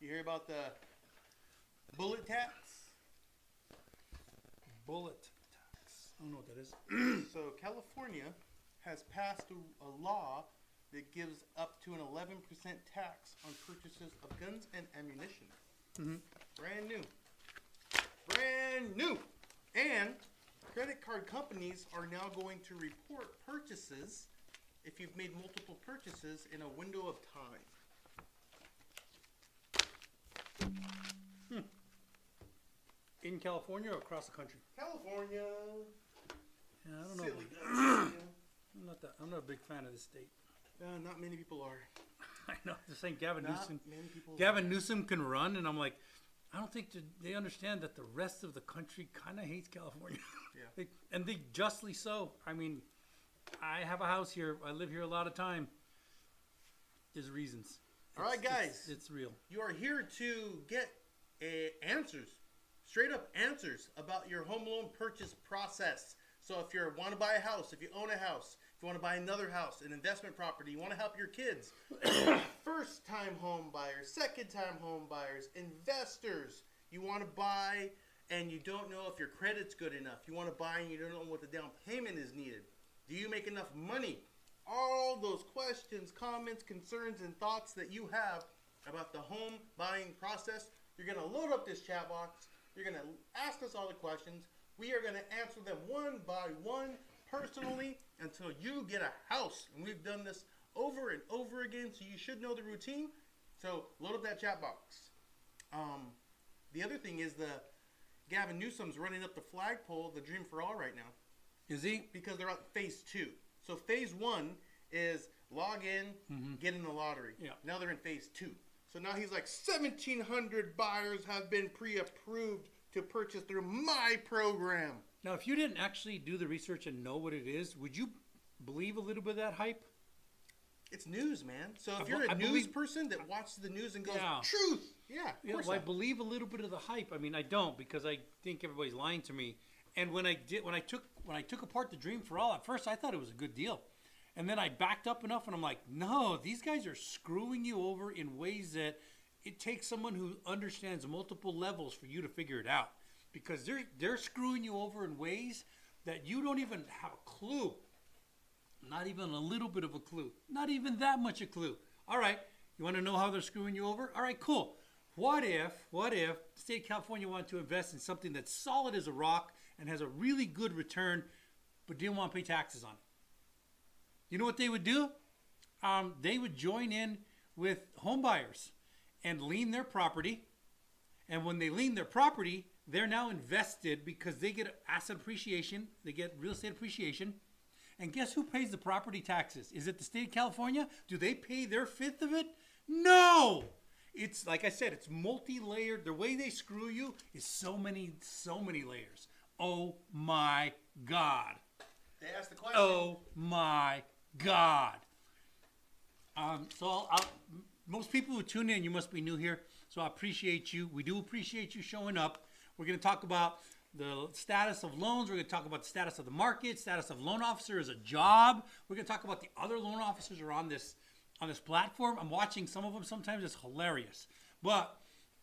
You hear about the bullet tax? Bullet tax. I don't know what that is. So California has passed a law that gives up to an 11% tax on purchases of guns and ammunition. Mm-hmm. Brand new. Brand new. And credit card companies are now going to report purchases if you've made multiple purchases in a window of time. In California or across the country? California. Yeah, I don't know. Silly. I'm not a big fan of this state. Not many people are. I know. They're saying Gavin Newsom. Many people Gavin Newsom can run, and I'm like, I don't think they understand that the rest of the country kind of hates California. Yeah. And they justly so. I mean, I have a house here. I live here a lot of time. There's reasons. All right, guys. It's real. You are here to get answers, straight up answers about your home loan purchase process. So if you want to buy a house, if you own a house, if you want to buy another house, an investment property, you want to help your kids, first-time home buyers, second-time home buyers, investors, you want to buy and you don't know if your credit's good enough. You want to buy and you don't know what the down payment is needed. Do you make enough money? All those questions, comments, concerns, and thoughts that you have about the home buying process, you're going to load up this chat box. You're going to ask us all the questions. We are going to answer them one by one personally until you get a house. And we've done this over and over again, so you should know the routine. So load up that chat box. The other thing is Gavin Newsom's running up the flagpole of the Dream for All right now. Is he? Because they're at phase 2. So phase 1 is log in, get in the lottery. Yeah. Now they're in phase 2. So now he's like 1,700 buyers have been pre-approved to purchase through my program. Now, if you didn't actually do the research and know what it is, would you believe a little bit of that hype? It's news, man. So if you're a news person that watches the news and goes, truth, of course. Well, I believe a little bit of the hype. I mean, I don't, because I think everybody's lying to me. And when I took apart the Dream for All, at first I thought it was a good deal. And then I backed up enough and I'm like, no, these guys are screwing you over in ways that it takes someone who understands multiple levels for you to figure it out. Because they're screwing you over in ways that you don't even have a clue. Not even a little bit of a clue. Not even that much a clue. All right, you want to know how they're screwing you over? All right, cool. What if the state of California wanted to invest in something that's solid as a rock and has a really good return, but didn't want to pay taxes on it? You know what they would do? They would join in with home buyers and lien their property. And when they lien their property, they're now invested because they get asset appreciation. They get real estate appreciation. And guess who pays the property taxes? Is it the state of California? Do they pay their fifth of it? No! It's, like I said, it's multi-layered. The way they screw you is so many layers. Oh my God. They asked the question. Oh my God. Most people who tune in, you must be new here, so I appreciate you. We do appreciate you showing up. We're going to talk about the status of loans. We're going to talk about the status of the market, status of loan officer as a job. We're going to talk about the other loan officers who are on this platform. I'm watching some of them. Sometimes it's hilarious. But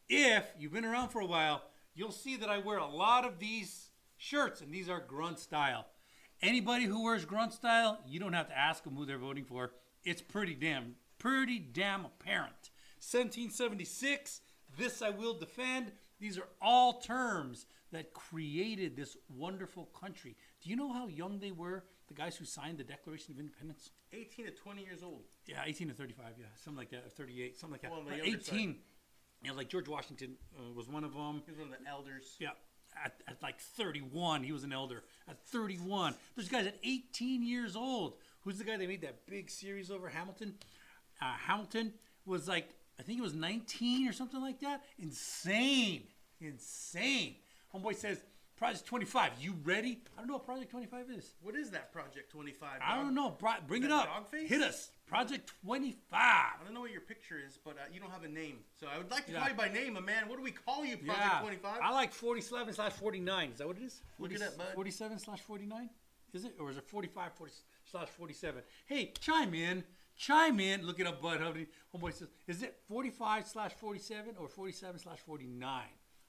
if you've been around for a while, you'll see that I wear a lot of these shirts, and these are grunt style. Anybody who wears grunt style, you don't have to ask them who they're voting for. It's pretty damn apparent. 1776, this I will defend. These are all terms that created this wonderful country. Do you know how young they were, the guys who signed the Declaration of Independence? 18 to 20 years old. Yeah, 18 to 35, yeah, something like that, or 38, something like that. Well, on the but younger 18, side. yeah, like George Washington was one of them. He was one of the elders. Yeah, at like 31, he was an elder. At 31, there's guys at 18 years old. Who's the guy that made that big series over Hamilton? Hamilton was like, I think he was 19 or something like that. Insane. Homeboy says, Project 25, you ready? I don't know what Project 25 is. What is that Project 25? I don't know. Bring it up. Dog face? Hit us. Project 25. I don't know what your picture is, but you don't have a name. So I would like to call you by name, but man, what do we call you, Project 25? I like 47/49. Is that what it is? Look it up, bud. 47/49? Is it? Or is it 45 slash 47? Hey, chime in. Chime in. Look it up, Bud. Homeboy says, is it 45 slash 47 or 47 slash 49?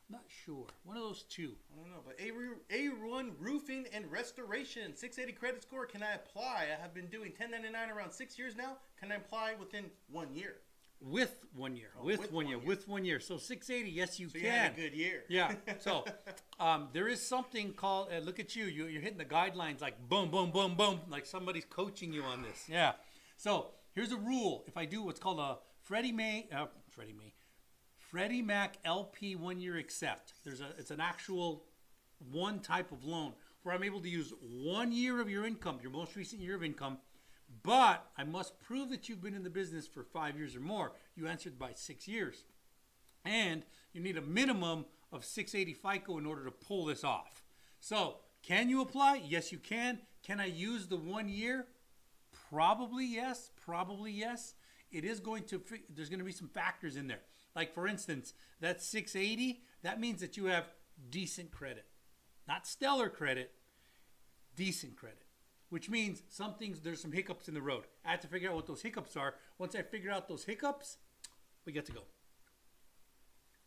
Not sure. One of those two. I don't know, but A1 Roofing and Restoration, 680 credit score. Can I apply? I have been doing 1099 around 6 years now. Can I apply within 1 year? With 1 year. Oh, with 1 year. With 1 year. So 680, yes, you can. You had a good year. Yeah. So there is something called, look at you. You're hitting the guidelines like boom, boom, boom, boom. Like somebody's coaching you on this. Yeah. So here's a rule. If I do what's called a Freddie Mac LP 1 year accept. It's an actual one type of loan where I'm able to use 1 year of your income, your most recent year of income, but I must prove that you've been in the business for 5 years or more. You answered by 6 years. And you need a minimum of 680 FICO in order to pull this off. So can you apply? Yes, you can. Can I use the 1 year? Probably yes. Probably yes. There's going to be some factors in there. Like, for instance, that 680, that means that you have decent credit. Not stellar credit, decent credit. Which means there's some hiccups in the road. I have to figure out what those hiccups are. Once I figure out those hiccups, we get to go.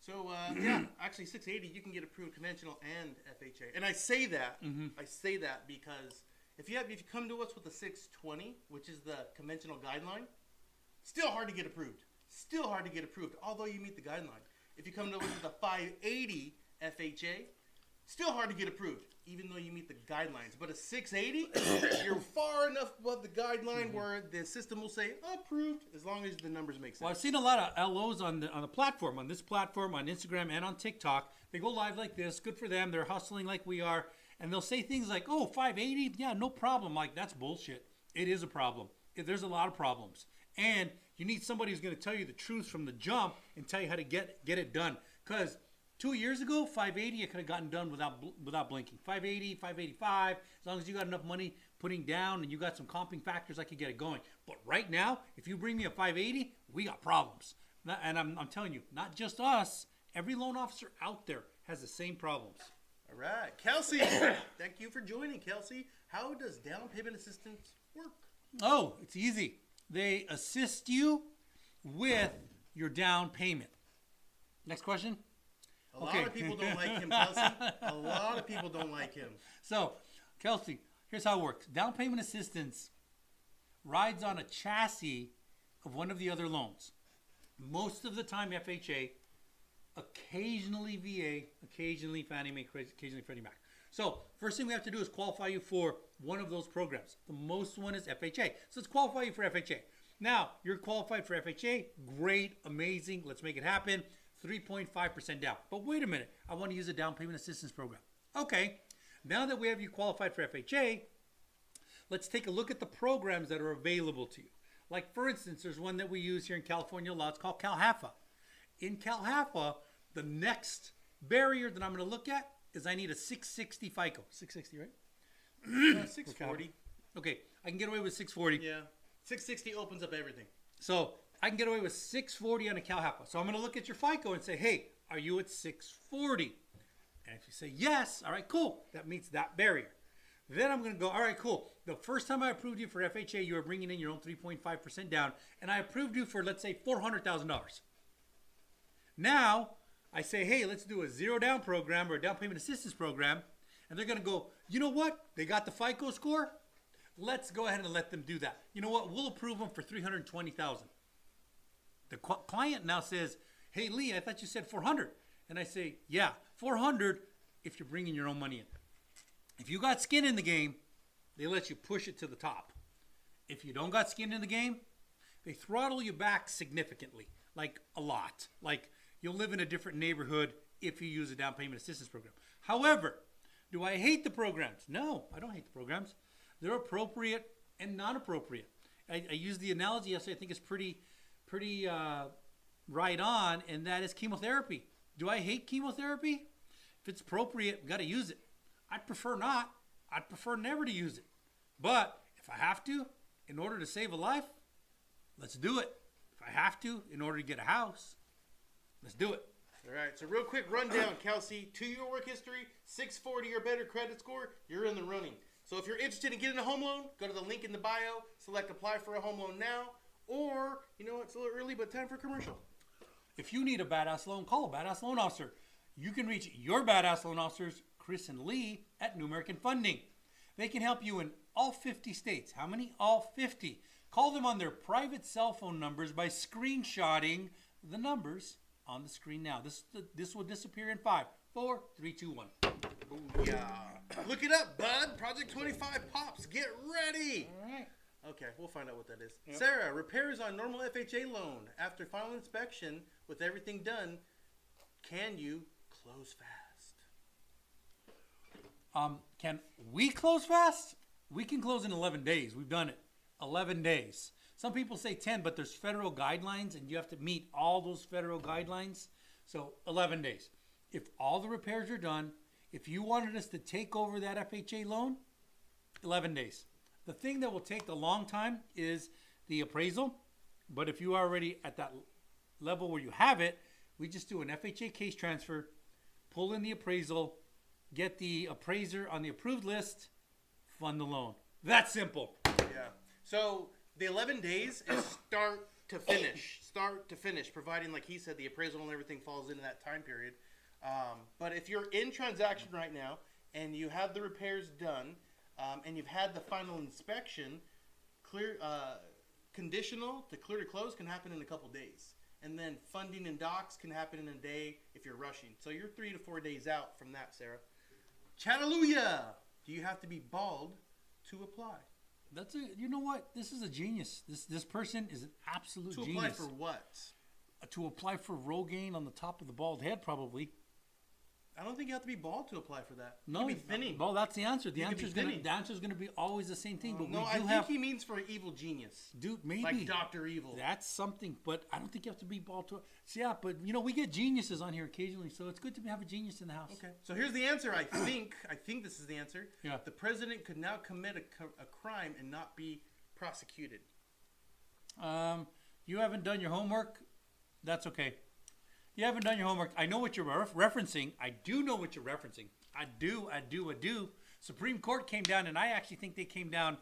So, yeah, actually 680, you can get approved conventional and FHA. And I say that, because if you come to us with the 620, which is the conventional guideline, still hard to get approved. Still hard to get approved, although you meet the guideline. If you come to us with a 580 FHA, still hard to get approved, even though you meet the guidelines. But a 680, you're far enough above the guideline where the system will say approved, as long as the numbers make sense. Well, I've seen a lot of LOs on the platform, on this platform, on Instagram and on TikTok. They go live like this. Good for them. They're hustling like we are. And they'll say things like, oh, 580? Yeah, no problem. Like, that's bullshit. It is a problem. There's a lot of problems. And you need somebody who's going to tell you the truth from the jump and tell you how to get it done. Because 2 years ago, 580, I could have gotten done without blinking. 580, 585, as long as you got enough money putting down and you got some comping factors, I could get it going. But right now, if you bring me a 580, we got problems. And I'm telling you, not just us. Every loan officer out there has the same problems. All right. Kelsey, thank you for joining, Kelsey. How does down payment assistance work? Oh, it's easy. They assist you with your down payment. Next question. A lot of people don't like him, Kelsey. A lot of people don't like him. So, Kelsey, here's how it works. Down payment assistance rides on a chassis of one of the other loans. Most of the time FHA, occasionally VA, occasionally Fannie Mae, occasionally Freddie Mac. So, first thing we have to do is qualify you for one of those programs. The most one is FHA. So, let's qualify you for FHA. Now, you're qualified for FHA. Great, amazing. Let's make it happen. 3.5% down. But wait a minute. I want to use a down payment assistance program. Okay. Now that we have you qualified for FHA, let's take a look at the programs that are available to you. Like, for instance, there's one that we use here in California a lot. It's called CalHAFA. In CalHAFA, the next barrier that I'm going to look at is I need a 660 FICO. 660, right? 640. Okay. I can get away with 640. Yeah. 660 opens up everything. So I can get away with 640 on a CalHAFA. So I'm going to look at your FICO and say, hey, are you at 640? And if you say yes, all right, cool. That meets that barrier. Then I'm going to go, all right, cool. The first time I approved you for FHA, you were bringing in your own 3.5% down, and I approved you for, let's say, $400,000. Now, I say, hey, let's do a zero down program or a down payment assistance program, and they're going to go, you know what? They got the FICO score. Let's go ahead and let them do that. You know what? We'll approve them for $320,000. The client now says, hey, Lee, I thought you said 400. And I say, yeah, 400 if you're bringing your own money in. If you got skin in the game, they let you push it to the top. If you don't got skin in the game, they throttle you back significantly, like a lot. Like you'll live in a different neighborhood if you use a down payment assistance program. However, do I hate the programs? No, I don't hate the programs. They're appropriate and non-appropriate. I use the analogy yesterday I think is pretty right on, and that is chemotherapy. Do I hate chemotherapy? If it's appropriate, we got to use it. I'd prefer not. I'd prefer never to use it. But if I have to, in order to save a life, let's do it. If I have to, in order to get a house, let's do it. All right, so real quick rundown, Kelsey. 2-year work history, 640 or better credit score, you're in the running. So if you're interested in getting a home loan, go to the link in the bio, select apply for a home loan now, or, you know, it's a little early, but time for a commercial. If you need a badass loan, call a badass loan officer. You can reach your badass loan officers, Chris and Lee, at New American Funding. They can help you in all 50 states. How many? All 50. Call them on their private cell phone numbers by screenshotting the numbers on the screen now. This will disappear in 5, 4, 3, 2, 1. Yeah. Look it up, bud. Project 25 pops. Get ready. All right. Okay, we'll find out what that is. Yep. Sarah, repairs on normal FHA loan. After final inspection, with everything done, can you close fast? Can we close fast? We can close in 11 days. We've done it. 11 days. Some people say 10, but there's federal guidelines, and you have to meet all those federal guidelines. So 11 days. If all the repairs are done, if you wanted us to take over that FHA loan, 11 days. The thing that will take a long time is the appraisal. But if you are already at that level where you have it, we just do an FHA case transfer, pull in the appraisal, get the appraiser on the approved list, fund the loan. That simple. Yeah. So the 11 days is start to finish. Start to finish, providing, like he said, the appraisal and everything falls into that time period. But if you're in transaction right now and you have the repairs done, and you've had the final inspection, conditional to clear to close can happen in a couple days. And then funding and docs can happen in a day if you're rushing. So you're 3 to 4 days out from that, Sarah. Chattalooya! Do you have to be bald to apply? You know what? This is a genius. This person is an absolute genius. To apply for what? To apply for Rogaine on the top of the bald head, probably. I don't think you have to be bald to apply for that. No, you can be thinning. Well, that's the answer. The You could answer is be going to be always the same thing. But No, we I do think he means for an evil genius. dude, maybe Like Dr. Evil. That's something, but I don't think you have to be bald to. So yeah, but you know we get geniuses on here occasionally, so it's good to have a genius in the house. Okay. So here's the answer, I think. I think this is the answer. Yeah. The president could now commit a crime and not be prosecuted. You haven't done your homework. That's okay. You haven't done your homework. I know what you're referencing. I do know what you're referencing. I do. Supreme Court came down, and I actually think they came down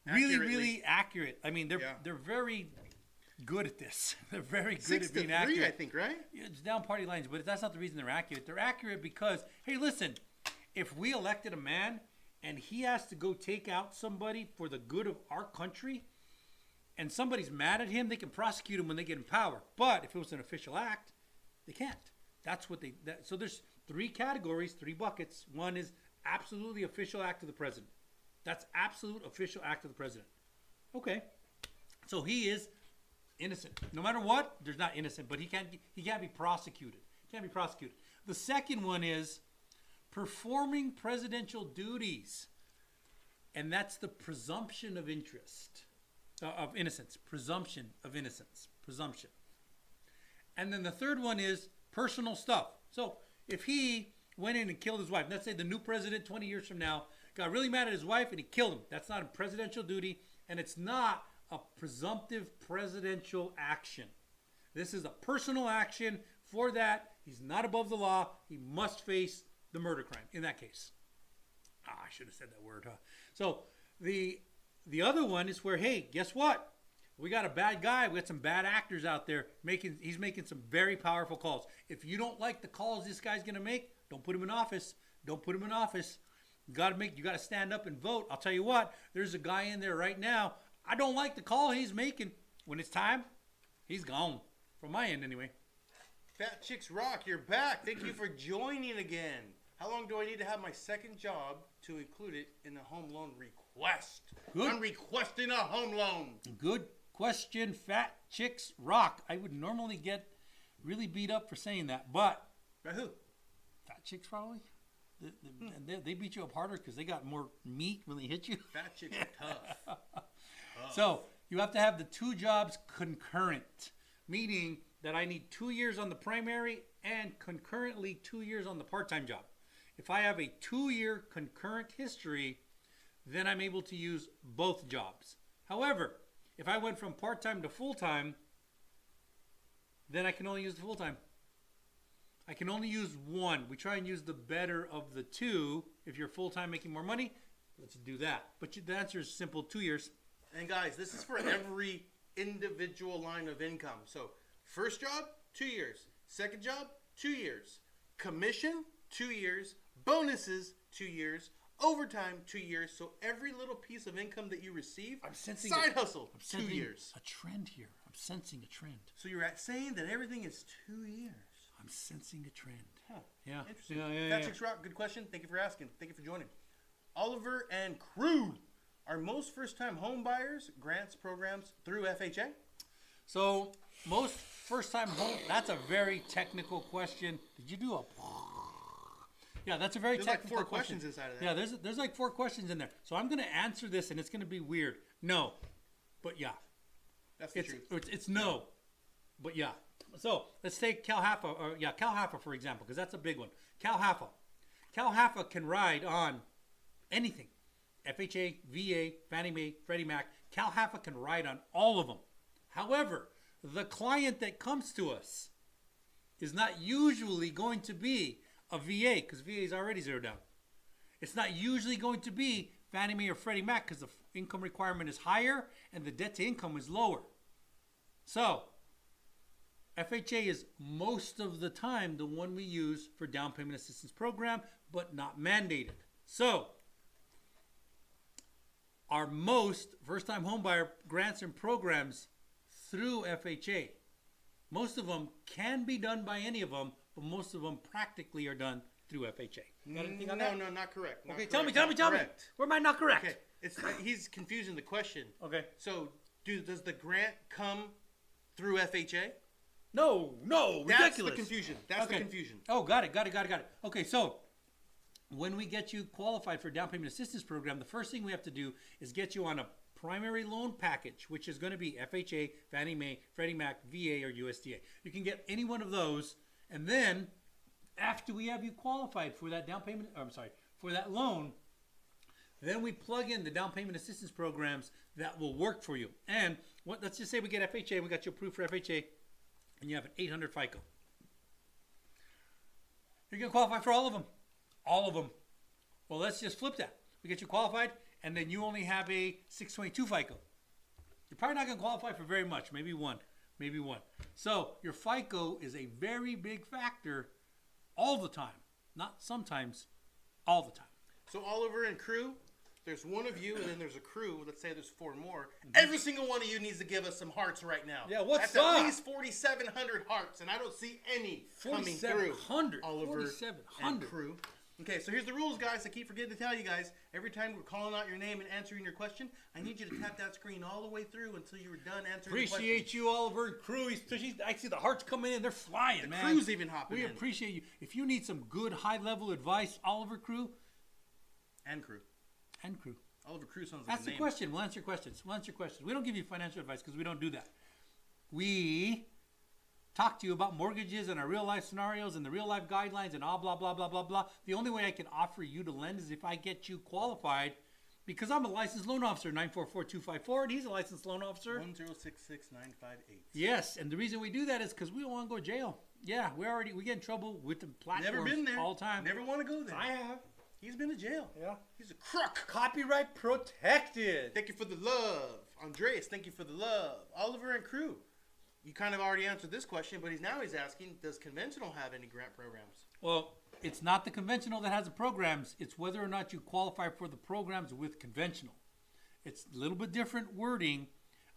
really accurate. I mean, they're very good at this. They're very good at being 6-3, accurate. I think, right? It's down party lines, but that's not the reason they're accurate. They're accurate because, hey, listen, if we elected a man and he has to go take out somebody for the good of our country, and somebody's mad at him, they can prosecute him when they get in power. But if it was an official act, they can't. That's what so there's 3 categories, 3 buckets. One is absolutely official act of the president. That's absolute official act of the president. Okay. So he is innocent. No matter what, there's not innocent, but he can't be prosecuted. Can't be prosecuted. The second one is performing presidential duties. And that's the presumption of innocence. Presumption of innocence. Presumption. And then the third one is personal stuff. So if he went in and killed his wife, let's say the new president 20 years from now got really mad at his wife and he killed him. That's not a presidential duty, and it's not a presumptive presidential action. This is a personal action. For that, he's not above the law. He must face the murder crime in that case. I should have said that word, huh? So the other one is where, hey, guess what? We got a bad guy. We got some bad actors out there. He's making some very powerful calls. If you don't like the calls this guy's going to make, don't put him in office. Don't put him in office. You got to stand up and vote. I'll tell you what, there's a guy in there right now. I don't like the call he's making. When it's time, he's gone. From my end, anyway. Fat Chicks Rock, you're back. Thank you for joining again. How long do I need to have my second job to include it in a home loan request? Good. I'm requesting a home loan. Good question, Fat Chicks Rock. I would normally get really beat up for saying that, but By who? Fat Chicks probably. They beat you up harder because they got more meat when they hit you. Fat Chicks are tough. So you have to have the 2 jobs concurrent, meaning that I need 2 years on the primary and concurrently 2 years on the part-time job. If I have a 2-year concurrent history, then I'm able to use both jobs. However, if I went from part-time to full-time, then I can only use the full-time. I can only use one. We try and use the better of the 2. If you're full-time making more money, let's do that. But the answer is simple, 2 years. And guys, this is for every individual line of income. So first job, 2 years. Second job, 2 years. Commission, 2 years. Bonuses, 2 years. Overtime, 2 years. So every little piece of income that you receive, I'm sensing side hustle, I'm 2 sensing years. a trend here. I'm sensing a trend. So you're saying that everything is 2 years. I'm sensing a trend. Huh. Yeah. Interesting. Yeah. Fat Chicks Rock, good question. Thank you for asking. Thank you for joining. Oliver and crew. Are most first-time home buyers grants programs through FHA? So most first-time home. That's a very technical question. Did you do a? Yeah, that's a very There's technical like 4 question. questions inside of that. Yeah, there's like 4 questions in there. So I'm going to answer this, and it's going to be weird. No, but yeah, That's the truth. it's no, but yeah. So let's take Cal Haffa for example, because that's a big one. Cal Haffa can ride on anything. FHA, VA, Fannie Mae, Freddie Mac. Cal Haffa can ride on all of them. However, the client that comes to us is not usually going to be a VA, because VA is already 0 down. It's not usually going to be Fannie Mae or Freddie Mac, because the income requirement is higher and the debt to income is lower. So FHA is most of the time the one we use for down payment assistance program, but not mandated. So our most first-time homebuyer grants and programs through FHA. Most of them can be done by any of them, but most of them practically are done through FHA. Got anything on that? No, not correct. Not Okay, correct. tell me. Correct. Where am I not correct? Okay, he's confusing the question. Okay. So, does the grant come through FHA? No, That's ridiculous. the confusion. That's the confusion. Oh, got it. Okay, so when we get you qualified for down payment assistance program, the first thing we have to do is get you on a primary loan package, which is going to be FHA, Fannie Mae, Freddie Mac, VA, or USDA. You can get any one of those, and then after we have you qualified for that for that loan, then we plug in the down payment assistance programs that will work for you. And let's just say we get FHA, we got you approved for FHA, and you have an 800 FICO. You're going to qualify for all of them. All of them. Well, let's just flip that. We get you qualified, and then you only have a 622 FICO. You're probably not going to qualify for very much, maybe one. So your FICO is a very big factor all the time. Not sometimes, all the time. So Oliver and crew, there's one of you, and then there's a crew. Let's say there's 4 more. Every single one of you needs to give us some hearts right now. Yeah, what's That's up? at least 4,700 hearts, and I don't see any coming through. 4,700. Oliver 4,700. and crew. Okay, so here's the rules, guys. I keep forgetting to tell you guys. Every time we're calling out your name and answering your question, I need you to tap that screen all the way through until you were done answering the question. Appreciate you, Oliver and crew. I see the hearts coming in. They're flying, man. Crew's even hopping We in. appreciate you. If you need some good high-level advice, Oliver crew. And crew. Oliver Crew sounds like That's a the name. question. We'll answer questions. We don't give you financial advice because we don't do that. We talk to you about mortgages and our real life scenarios and the real life guidelines and all blah, blah, blah, blah, blah. The only way I can offer you to lend is if I get you qualified, because I'm a licensed loan officer, 944-254, and he's a licensed loan officer. 1066958. Yes, and the reason we do that is because we don't want to go to jail. Yeah, we get in trouble with the platforms Never been there. all the time. Never want to go there. I have. He's been to jail. Yeah. He's a crook. Copyright protected. Thank you for the love. Andreas, thank you for the love. Oliver and crew. You kind of already answered this question, but he's asking, does conventional have any grant programs? Well, it's not the conventional that has the programs. It's whether or not you qualify for the programs with conventional. It's a little bit different wording.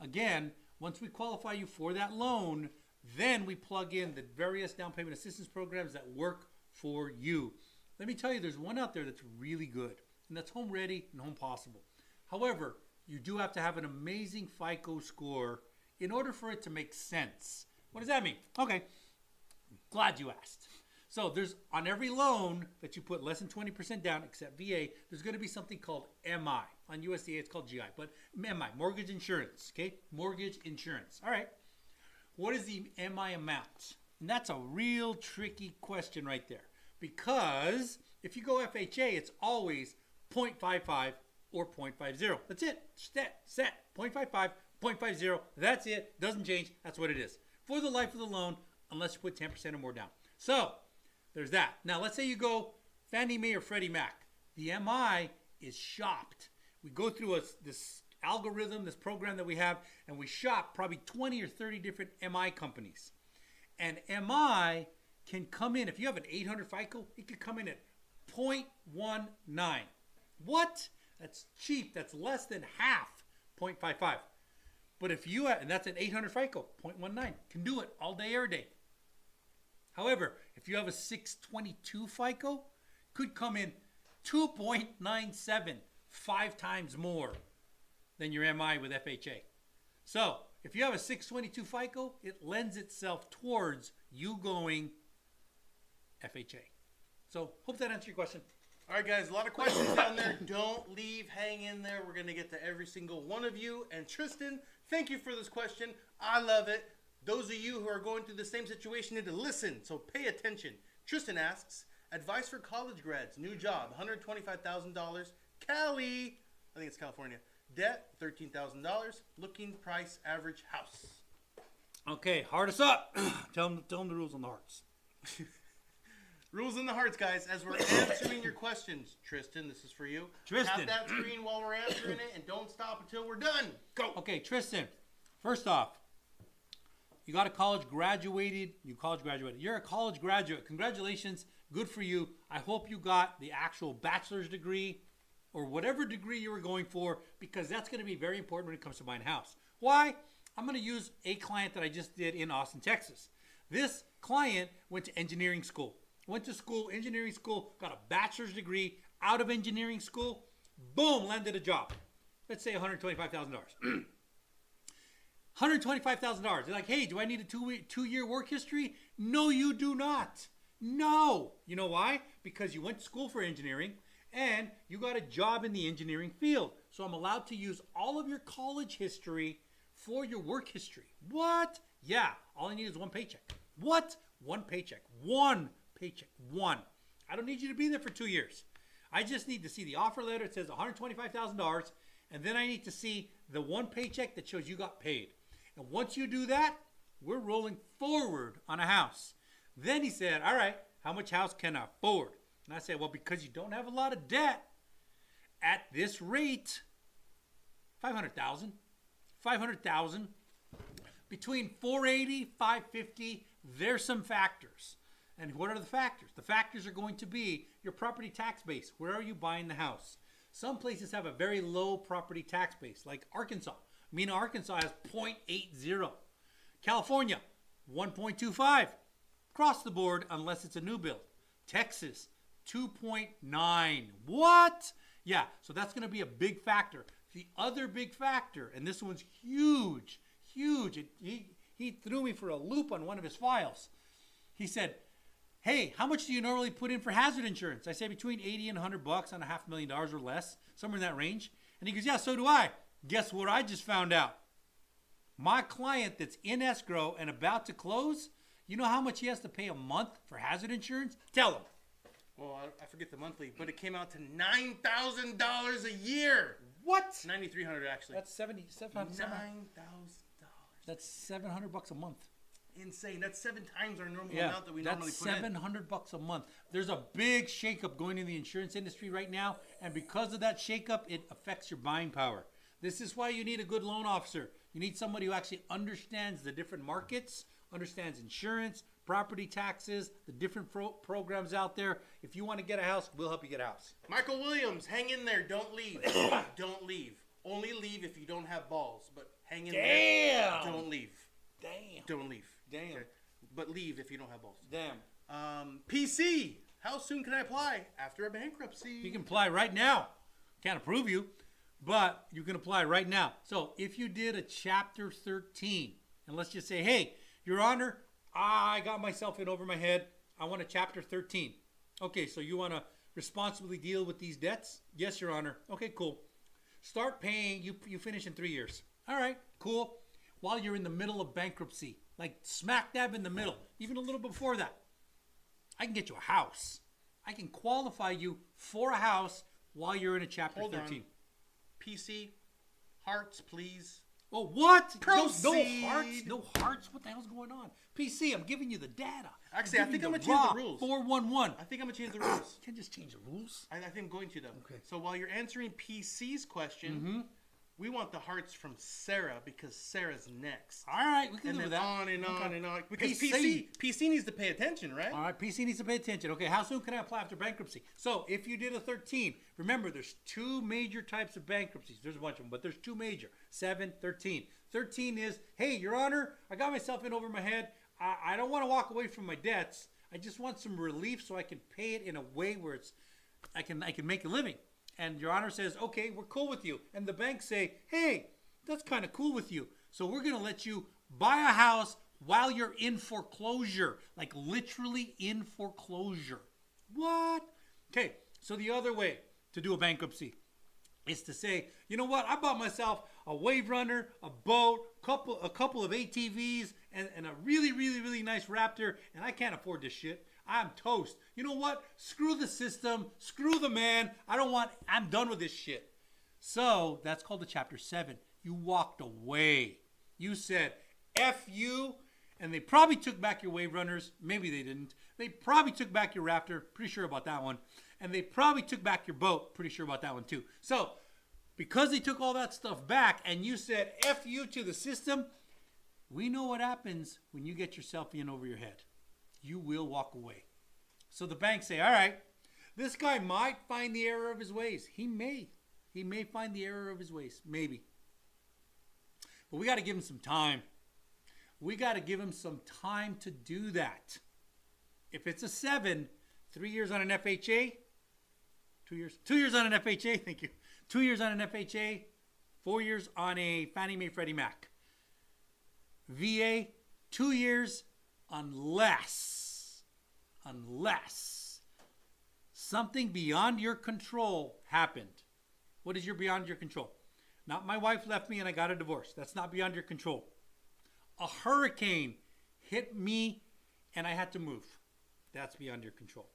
Again, once we qualify you for that loan, then we plug in the various down payment assistance programs that work for you. Let me tell you, there's one out there that's really good, and that's Home Ready and Home Possible. However, you do have to have an amazing FICO score in order for it to make sense. What does that mean? Okay, glad you asked. So there's, on every loan that you put less than 20% down, except VA, there's going to be something called MI. On USDA, it's called GI, but MI, mortgage insurance, okay? Mortgage insurance. All right. What is the MI amount? And that's a real tricky question right there. Because if you go FHA, it's always 0.55 or 0.50. That's it. Set. 0.55, 0.50. That's it. Doesn't change. That's what it is. For the life of the loan, unless you put 10% or more down. So there's that. Now let's say you go Fannie Mae or Freddie Mac. The MI is shopped. We go through this algorithm, this program that we have, and we shop probably 20 or 30 different MI companies. And MI can come in, if you have an 800 FICO, it can come in at 0.19. What? That's cheap. That's less than half 0.55. But if you have, and that's an 800 FICO, 0.19, can do it all day, every day. However, if you have a 622 FICO, could come in 2.97, 5 times more than your MI with FHA. So if you have a 622 FICO, it lends itself towards you going FHA. So hope that answered your question. All right, guys, a lot of questions down there. Don't leave. Hang in there. We're going to get to every single one of you. And Tristan, thank you for this question. I love it. Those of you who are going through the same situation need to listen, so pay attention. Tristan asks, advice for college grads, new job, $125,000, Cali, I think it's California, debt, $13,000, looking price average house. Okay, heart us up. Tell them the rules on the hearts. Rules in the hearts, guys, as we're answering your questions. Tristan, this is for you. Tristan. Tap that screen while we're answering it, and don't stop until we're done. Go. Okay, Tristan, first off, you got a college graduated. You're a college graduate. Congratulations. Good for you. I hope you got the actual bachelor's degree or whatever degree you were going for, because that's going to be very important when it comes to buying a house. Why? I'm going to use a client that I just did in Austin, Texas. This client went to engineering school. Engineering school, got a bachelor's degree out of engineering school. Boom, landed a job. Let's say $125,000. $125,000. They're like, hey, do I need a two-year work history? No, you do not. No. You know why? Because you went to school for engineering and you got a job in the engineering field. So I'm allowed to use all of your college history for your work history. What? Yeah, all I need is one paycheck. What? One paycheck. One paycheck. One. I don't need you to be there for 2 years. I just need to see the offer letter. It says $125,000, and then I need to see the one paycheck that shows you got paid. And once you do that, we're rolling forward on a house. Then he said, all right, how much house can I afford? And I said, well, because you don't have a lot of debt, at this rate, $500,000. $500,000. Between $480,000, $550,000, there's some factors. And what are the factors? The factors are going to be your property tax base. Where are you buying the house? Some places have a very low property tax base, like Arkansas. Mena, Arkansas has 0.80. California, 1.25. Across the board, unless it's a new build. Texas, 2.9. What? Yeah, so that's going to be a big factor. The other big factor, and this one's huge, huge. He threw me for a loop on one of his files. He said, hey, how much do you normally put in for hazard insurance? I say between $80 and $100 on $500,000 or less, somewhere in that range. And he goes, yeah, so do I. Guess what I just found out? My client that's in escrow and about to close, you know how much he has to pay a month for hazard insurance? Tell him. Well, I forget the monthly, but it came out to $9,000 a year. What? $9,300 actually. That's $700. $9,000. That's $700 a month. Insane. That's 7 times our normal amount that we normally put in. That's $700 a month. There's a big shakeup going in the insurance industry right now, and because of that shakeup, it affects your buying power. This is why you need a good loan officer. You need somebody who actually understands the different markets, understands insurance, property taxes, the different programs out there. If you want to get a house, we'll help you get a house. Michael Williams, hang in there. Don't leave. Don't leave. Only leave if you don't have balls, but hang in there. Don't leave. Damn. Don't leave. Damn. Okay. But leave if you don't have balls. Damn. PC, how soon can I apply after a bankruptcy? You can apply right now. Can't approve you, but you can apply right now. So if you did a Chapter 13, and let's just say, hey, Your Honor, I got myself in over my head. I want a Chapter 13. Okay, so you want to responsibly deal with these debts? Yes, Your Honor. Okay, cool. Start paying. You finish in 3 years. All right, cool. While you're in the middle of bankruptcy, like smack dab in the middle, even a little before that, I can get you a house. I can qualify you for a house while you're in a Chapter 13. PC, hearts, please. Oh, what? Proceed. No hearts? No hearts? What the hell's going on? PC, I'm giving you the data. Actually, I think I'm going to change the rules. 411. I think I'm going to change the rules. You can't just change the rules. I think I'm going to, though. Okay. So while you're answering PC's question, we want the hearts from Sarah because Sarah's next. All right, we can And live then with that. on and on Okay. and on. Because PC. PC needs to pay attention, right? All right, PC needs to pay attention. Okay, how soon can I apply after bankruptcy? So if you did a 13, remember there's two major types of bankruptcies. There's a bunch of them, but there's two major. 7, 13. 13 is, hey, Your Honor, I got myself in over my head. I don't want to walk away from my debts. I just want some relief so I can pay it in a way where I can make a living. And Your Honor says, okay, we're cool with you. And the banks say, hey, that's kind of cool with you. So we're going to let you buy a house while you're in foreclosure. Like literally in foreclosure. What? Okay, so the other way to do a bankruptcy is to say, you know what? I bought myself a wave runner, a boat, a couple of ATVs, and a really, really, really nice Raptor, and I can't afford this shit. I'm toast. You know what? Screw the system. Screw the man. I'm done with this shit. So that's called a Chapter 7. You walked away. You said, F you. And they probably took back your wave runners. Maybe they didn't. They probably took back your Raptor. Pretty sure about that one. And they probably took back your boat. Pretty sure about that one too. So because they took all that stuff back and you said F you to the system, we know what happens when you get yourself in over your head. You will walk away. So the banks say, all right, this guy might find the error of his ways. He may. He may find the error of his ways. Maybe. But we got to give him some time. We got to give him some time to do that. If it's a 7, 3 years on an FHA, 2 years. 2 years on an FHA, thank you. 2 years on an FHA, 4 years on a Fannie Mae Freddie Mac. VA, 2 years unless something beyond your control happened. What is your beyond your control? Not my wife left me and I got a divorce. That's not beyond your control. A hurricane hit me and I had to move. That's beyond your control.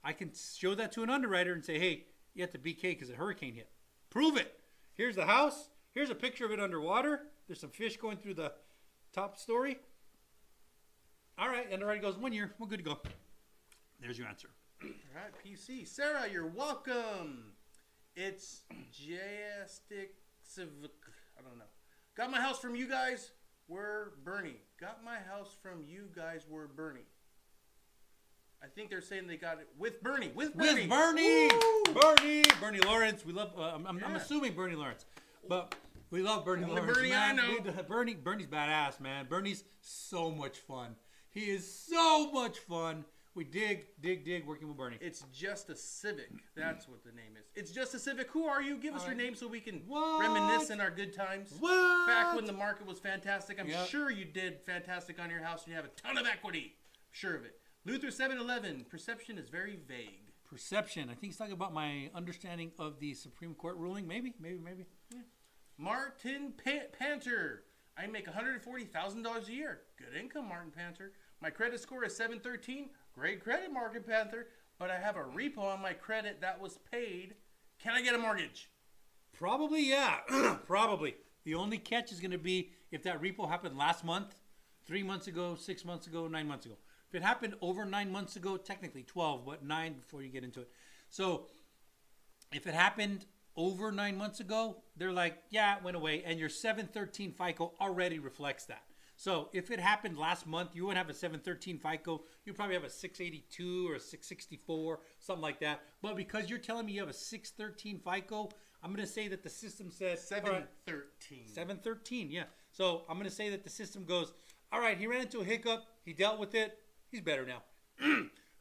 I can show that to an underwriter and say, hey, you have to BK because a hurricane hit. Prove it. Here's the house. Here's a picture of it underwater. There's some fish going through the top story. All right, underwriter goes, 1 year. We're good to go. There's your answer. All right, PC. Sarah, you're welcome. It's Jastic Civic. I don't know. Got my house from you guys. We're Bernie. Got my house from you guys. We're Bernie. I think they're saying they got it with Bernie. With Bernie. With Bernie. Woo! Bernie Lawrence. We love. I'm assuming Bernie Lawrence, but we love Bernie Only Lawrence. Bernie man. I know. Bernie's badass, man. Bernie's so much fun. He is so much fun. We dig working with Bernie. It's Just a Civic. That's what the name is. It's Just a Civic. Who are you? Give us your name so we can reminisce in our good times. What? Back when the market was fantastic. I'm Yep. sure you did fantastic on your house and you have a ton of equity. I'm sure of it. Luther 711. Perception is very vague. Perception. I think he's talking about my understanding of the Supreme Court ruling. Maybe. Yeah. Martin Panter. I make $140,000 a year. Good income, Martin Panter. My credit score is 713. Great credit, Martin Panther. But I have a repo on my credit that was paid. Can I get a mortgage? Probably, yeah. Probably. The only catch is going to be if that repo happened last month, 3 months ago, 6 months ago, 9 months ago. If it happened over 9 months ago, technically 12, but 9 before you get into it. So if it happened over 9 months ago, they're like, yeah, it went away. And your 713 FICO already reflects that. So if it happened last month, you wouldn't have a 713 FICO. You'd probably have a 682 or a 664, something like that. But because you're telling me you have a 613 FICO, I'm going to say that the system says 713. 713, yeah. So I'm going to say that the system goes, all right, he ran into a hiccup. He dealt with it. He's better now.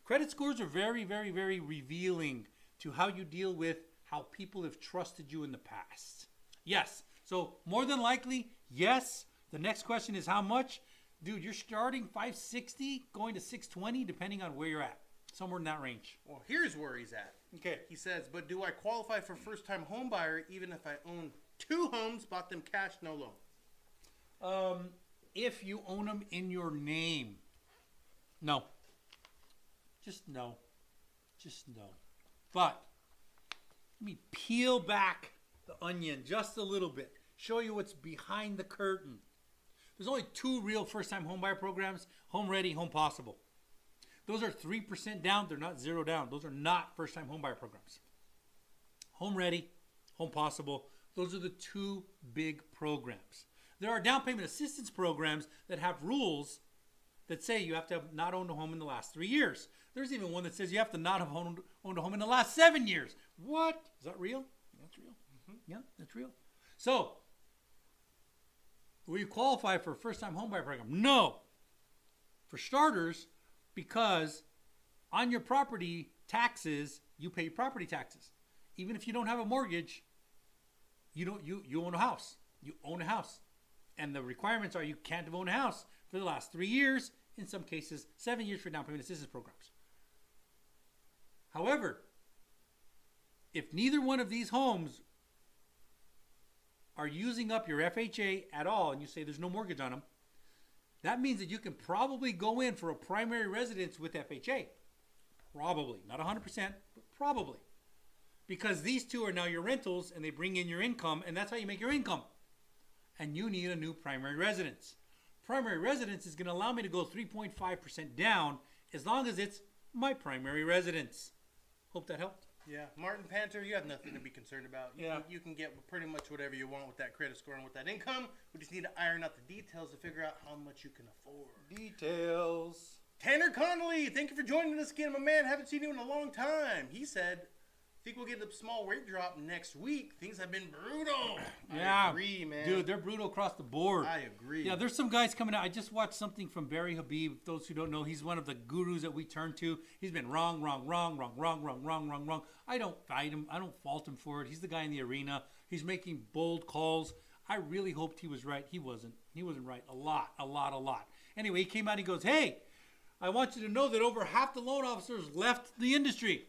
Credit scores are very, very, very revealing to how you deal with how people have trusted you in the past. Yes. So more than likely, yes. The next question is how much? Dude, you're starting 560, going to 620, depending on where you're at. Somewhere in that range. Well, here's where he's at. Okay. He says, but do I qualify for first-time home buyer even if I own 2 homes, bought them cash, no loan? If you own them in your name. No. Just no. Just no. But let me peel back the onion just a little bit. show you what's behind the curtain. There's only 2 real first-time homebuyer programs: Home Ready, Home Possible. Those are 3% down. They're not 0 down. Those are not first-time homebuyer programs. Home Ready, Home Possible. Those are the 2 big programs. There are down payment assistance programs that have rules that say you have to have not owned a home in the last 3 years. There's even one that says you have to not have owned a home in the last 7 years. What? Is that real? That's real. Yeah, that's real. So, will you qualify for a first-time homebuyer program? No. For starters, because on your property taxes, you pay property taxes. Even if you don't have a mortgage, you own a house. You own a house. And the requirements are you can't have owned a house for the last 3 years, in some cases 7 years for down payment assistance programs. However, if neither one of these homes are using up your FHA at all, and you say there's no mortgage on them, that means that you can probably go in for a primary residence with FHA. Probably. Not 100%, but probably. Because these 2 are now your rentals, and they bring in your income, and that's how you make your income. And you need a new primary residence. Primary residence is going to allow me to go 3.5% down as long as it's my primary residence. Hope that helped. Yeah, Martin Panther, you have nothing to be concerned about. Yeah. You can get pretty much whatever you want with that credit score and with that income. We just need to iron out the details to figure out how much you can afford. Details. Tanner Connolly, thank you for joining us again, my man. Haven't seen you in a long time. He said, think we'll get a small rate drop next week. Things have been brutal. Yeah. I agree, man. Dude, they're brutal across the board. I agree. Yeah, there's some guys coming out. I just watched something from Barry Habib. Those who don't know, he's one of the gurus that we turn to. He's been wrong. I don't fight him. I don't fault him for it. He's the guy in the arena. He's making bold calls. I really hoped he was right. He wasn't. He wasn't right. A lot. Anyway, he came out and he goes, hey, I want you to know that over half the loan officers left the industry.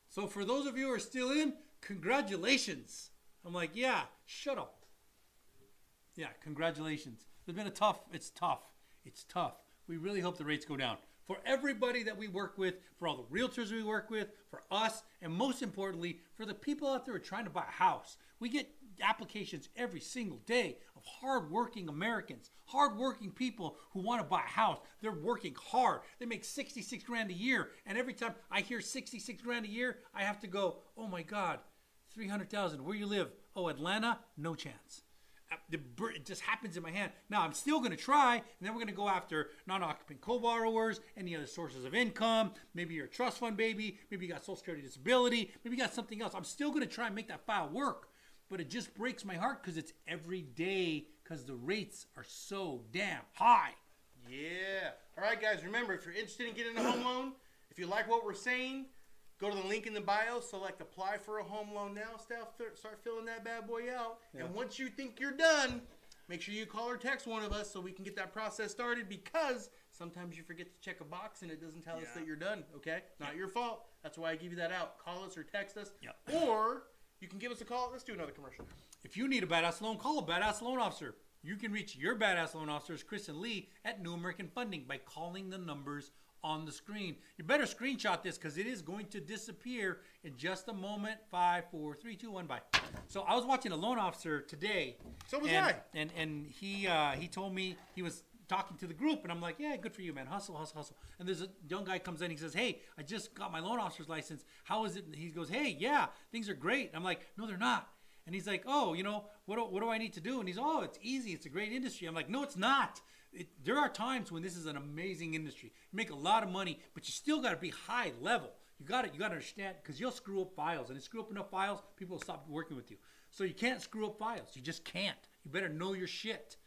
So for those of you who are still in, congratulations. I'm like, yeah, shut up. Yeah, congratulations. It's tough. We really hope the rates go down. For everybody that we work with, for all the realtors we work with, for us, and most importantly, for the people out there who are trying to buy a house. We get applications every single day of hardworking Americans, hardworking people who want to buy a house. They're working hard. They make 66 grand a year. And every time I hear 66 grand a year, I have to go, oh my God, 300,000. Where you live? Oh, Atlanta? No chance. It just happens in my hand. Now, I'm still going to try, and then we're going to go after non-occupant co-borrowers, any other sources of income. Maybe you're a trust fund baby. Maybe you got Social Security disability. Maybe you got something else. I'm still going to try and make that file work. But it just breaks my heart because it's every day because the rates are so damn high. Yeah. All right, guys, remember, if you're interested in getting a home loan, if you like what we're saying, go to the link in the bio, select apply for a home loan now, start filling that bad boy out. Yeah. And once you think you're done, make sure you call or text one of us so we can get that process started, because sometimes you forget to check a box and it doesn't tell us that you're done, okay? Not your fault. That's why I give you that out. Call us or text us. Or you can give us a call. Let's do another commercial. If you need a badass loan, call a badass loan officer. You can reach your badass loan officers, Chris and Lee, at New American Funding by calling the numbers on the screen. You better screenshot this because it is going to disappear in just a moment. 5, 4, 3, 2, 1, bye. So I was watching a loan officer today. So was I. And he told me he was talking to the group, and I'm like, yeah, good for you, man. Hustle. And there's a young guy comes in, he says, hey, I just got my loan officer's license. How is it? And he goes, hey, yeah, things are great. I'm like, no, they're not. And he's like, oh, what do I need to do? And he's, oh, it's easy. It's a great industry. I'm like, no, it's not. There are times when this is an amazing industry. You make a lot of money, but you still got to be high level. You got to understand, because you'll screw up files, and if you screw up enough files, people will stop working with you. So you can't screw up files. You just can't. You better know your shit.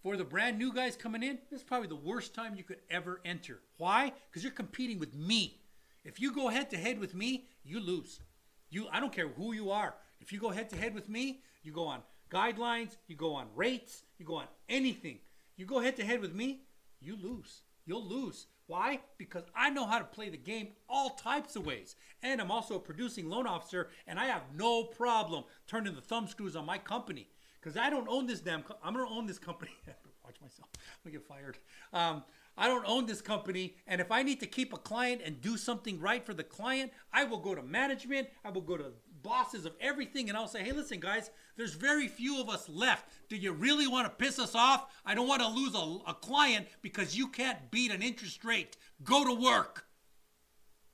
For the brand new guys coming in, this is probably the worst time you could ever enter. Why? Because you're competing with me. If you go head to head with me, you lose. I don't care who you are. If you go head to head with me, you go on guidelines, you go on rates, you go on anything. You go head to head with me, you lose. You'll lose. Why? Because I know how to play the game all types of ways. And I'm also a producing loan officer, and I have no problem turning the thumb screws on my company. Because I don't own this I'm going to own this company. Watch myself. I'm going to get fired. I don't own this company. And if I need to keep a client and do something right for the client, I will go to management. I will go to bosses of everything, and I'll say, hey, listen, guys, there's very few of us left. Do you really want to piss us off? I don't want to lose a client because you can't beat an interest rate. Go to work.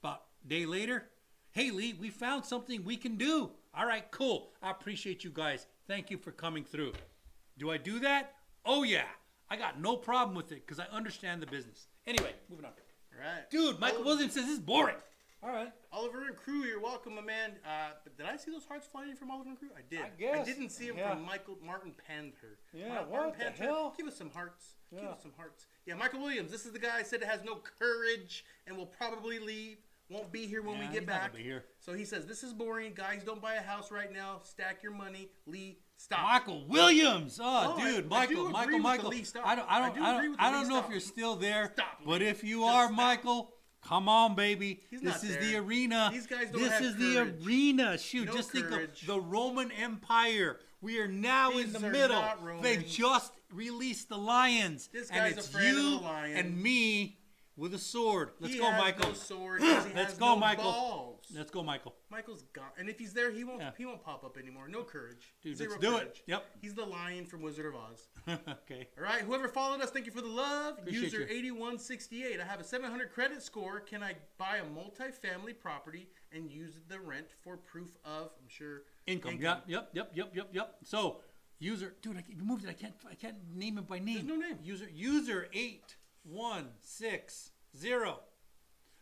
About a day later, hey, Lee, we found something we can do. All right, cool. I appreciate you guys. Thank you for coming through. Do I do that? Oh, yeah. I got no problem with it because I understand the business. Anyway, moving on. All right. Dude, Michael Williams says this is boring. All right. Oliver and Crew, you're welcome, my man. But did I see those hearts flying from Oliver and Crew? I did. I guess. I didn't see them from Martin Panther. Yeah, Martin what the Panther, hell? give us some hearts. Yeah. Give us some hearts. Yeah, Michael Williams, this is the guy said has no courage and will probably leave. Won't be here when we get he's not back. gonna be here. So he says, this is boring. Guys, don't buy a house right now. Stack your money. Lee, stop. Michael Williams. Oh, Oh, dude, I do Michael. agree with the Lee stop. I don't I do agree with the I don't Lee know if stop. you're still there. Stop, But Lee. if you Just are, stop. Michael, come on, baby. He's This not is there. the arena. These guys don't This have is courage. the arena. Shoot, No just think courage. of the Roman Empire. We are now in These the are middle. not Romans. They've just released the lions. This and guy's it's afraid of you the lion. and me with a sword. Let's He go, has Michael. no sword 'cause he Let's has go, no Michael. balls. Let's go, Michael. Michael's gone, and if he's there, he won't. Yeah. He won't pop up anymore. No courage. Dude, Zero let's do it. courage. Yep. He's the lion from Wizard of Oz. Okay. All right. Whoever followed us, thank you for the love. Appreciate User you. 8168. I have a 700 credit score. Can I buy a multi-family property and use the rent for proof of? I'm sure Income. Yep. So, user, dude, I removed it. I can't name it by name. There's no name. User 8160.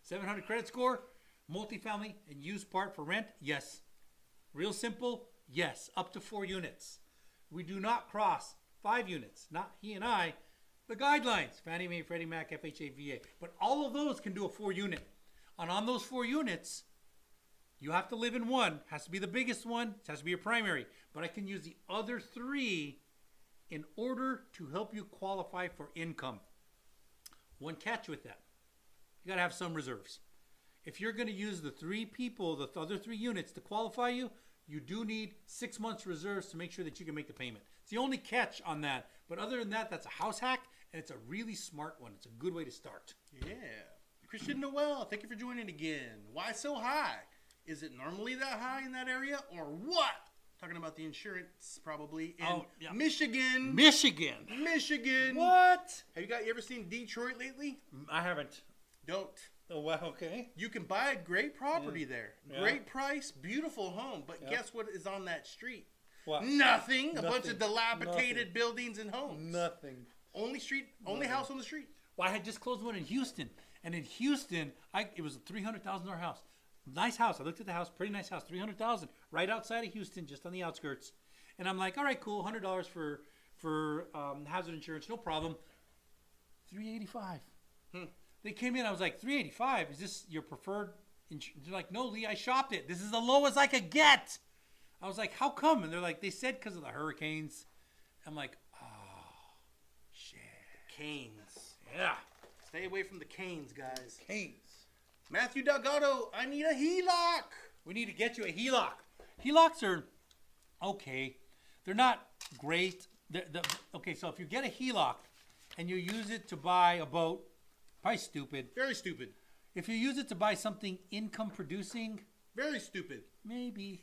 700 credit score, multifamily and used part for rent. Yes. Real simple. Yes. Up to 4 units. We do not cross 5 units. Not he and I. The guidelines. Fannie Mae, Freddie Mac, FHA, VA. But all of those can do a 4 unit. And on those 4 units, you have to live in one. Has to be the biggest one. It has to be your primary. But I can use the other 3 in order to help you qualify for income. One catch with that. You got to have some reserves. If you're going to use the 3 people, the other 3 units to qualify you, you do need 6 months reserves to make sure that you can make the payment. It's the only catch on that. But other than that, that's a house hack, and it's a really smart one. It's a good way to start. Yeah. Christian Noel, thank you for joining again. Why so high? Is it normally that high in that area, or what? Talking about the insurance, probably in Michigan. Michigan. What? Have you ever seen Detroit lately? I haven't. Don't. Oh, wow, okay. You can buy a great property there. Yeah. Great price, beautiful home. But Yep. guess what is on that street? What? Nothing. A bunch Nothing. of dilapidated Nothing. buildings and homes. Nothing. Only house on the street. Well, I had just closed one in Houston. And in Houston, it was a $300,000 house. Nice house. I looked at the house. Pretty nice house. $300,000. Right outside of Houston, just on the outskirts. And I'm like, all right, cool. $100 for hazard insurance. No problem. $385. They came in. I was like, $385? Is this your preferred insurance? They're like, no, Lee, I shopped it. This is the lowest I could get. I was like, how come? And they're like, they said because of the hurricanes. I'm like, oh, shit. Canes. Yeah. Stay away from the canes, guys. Canes. Matthew Delgado, I need a HELOC. We need to get you a HELOC. HELOCs are okay. They're not great. Okay, so if you get a HELOC and you use it to buy a boat, probably stupid. Very stupid. If you use it to buy something income producing, Very stupid. maybe.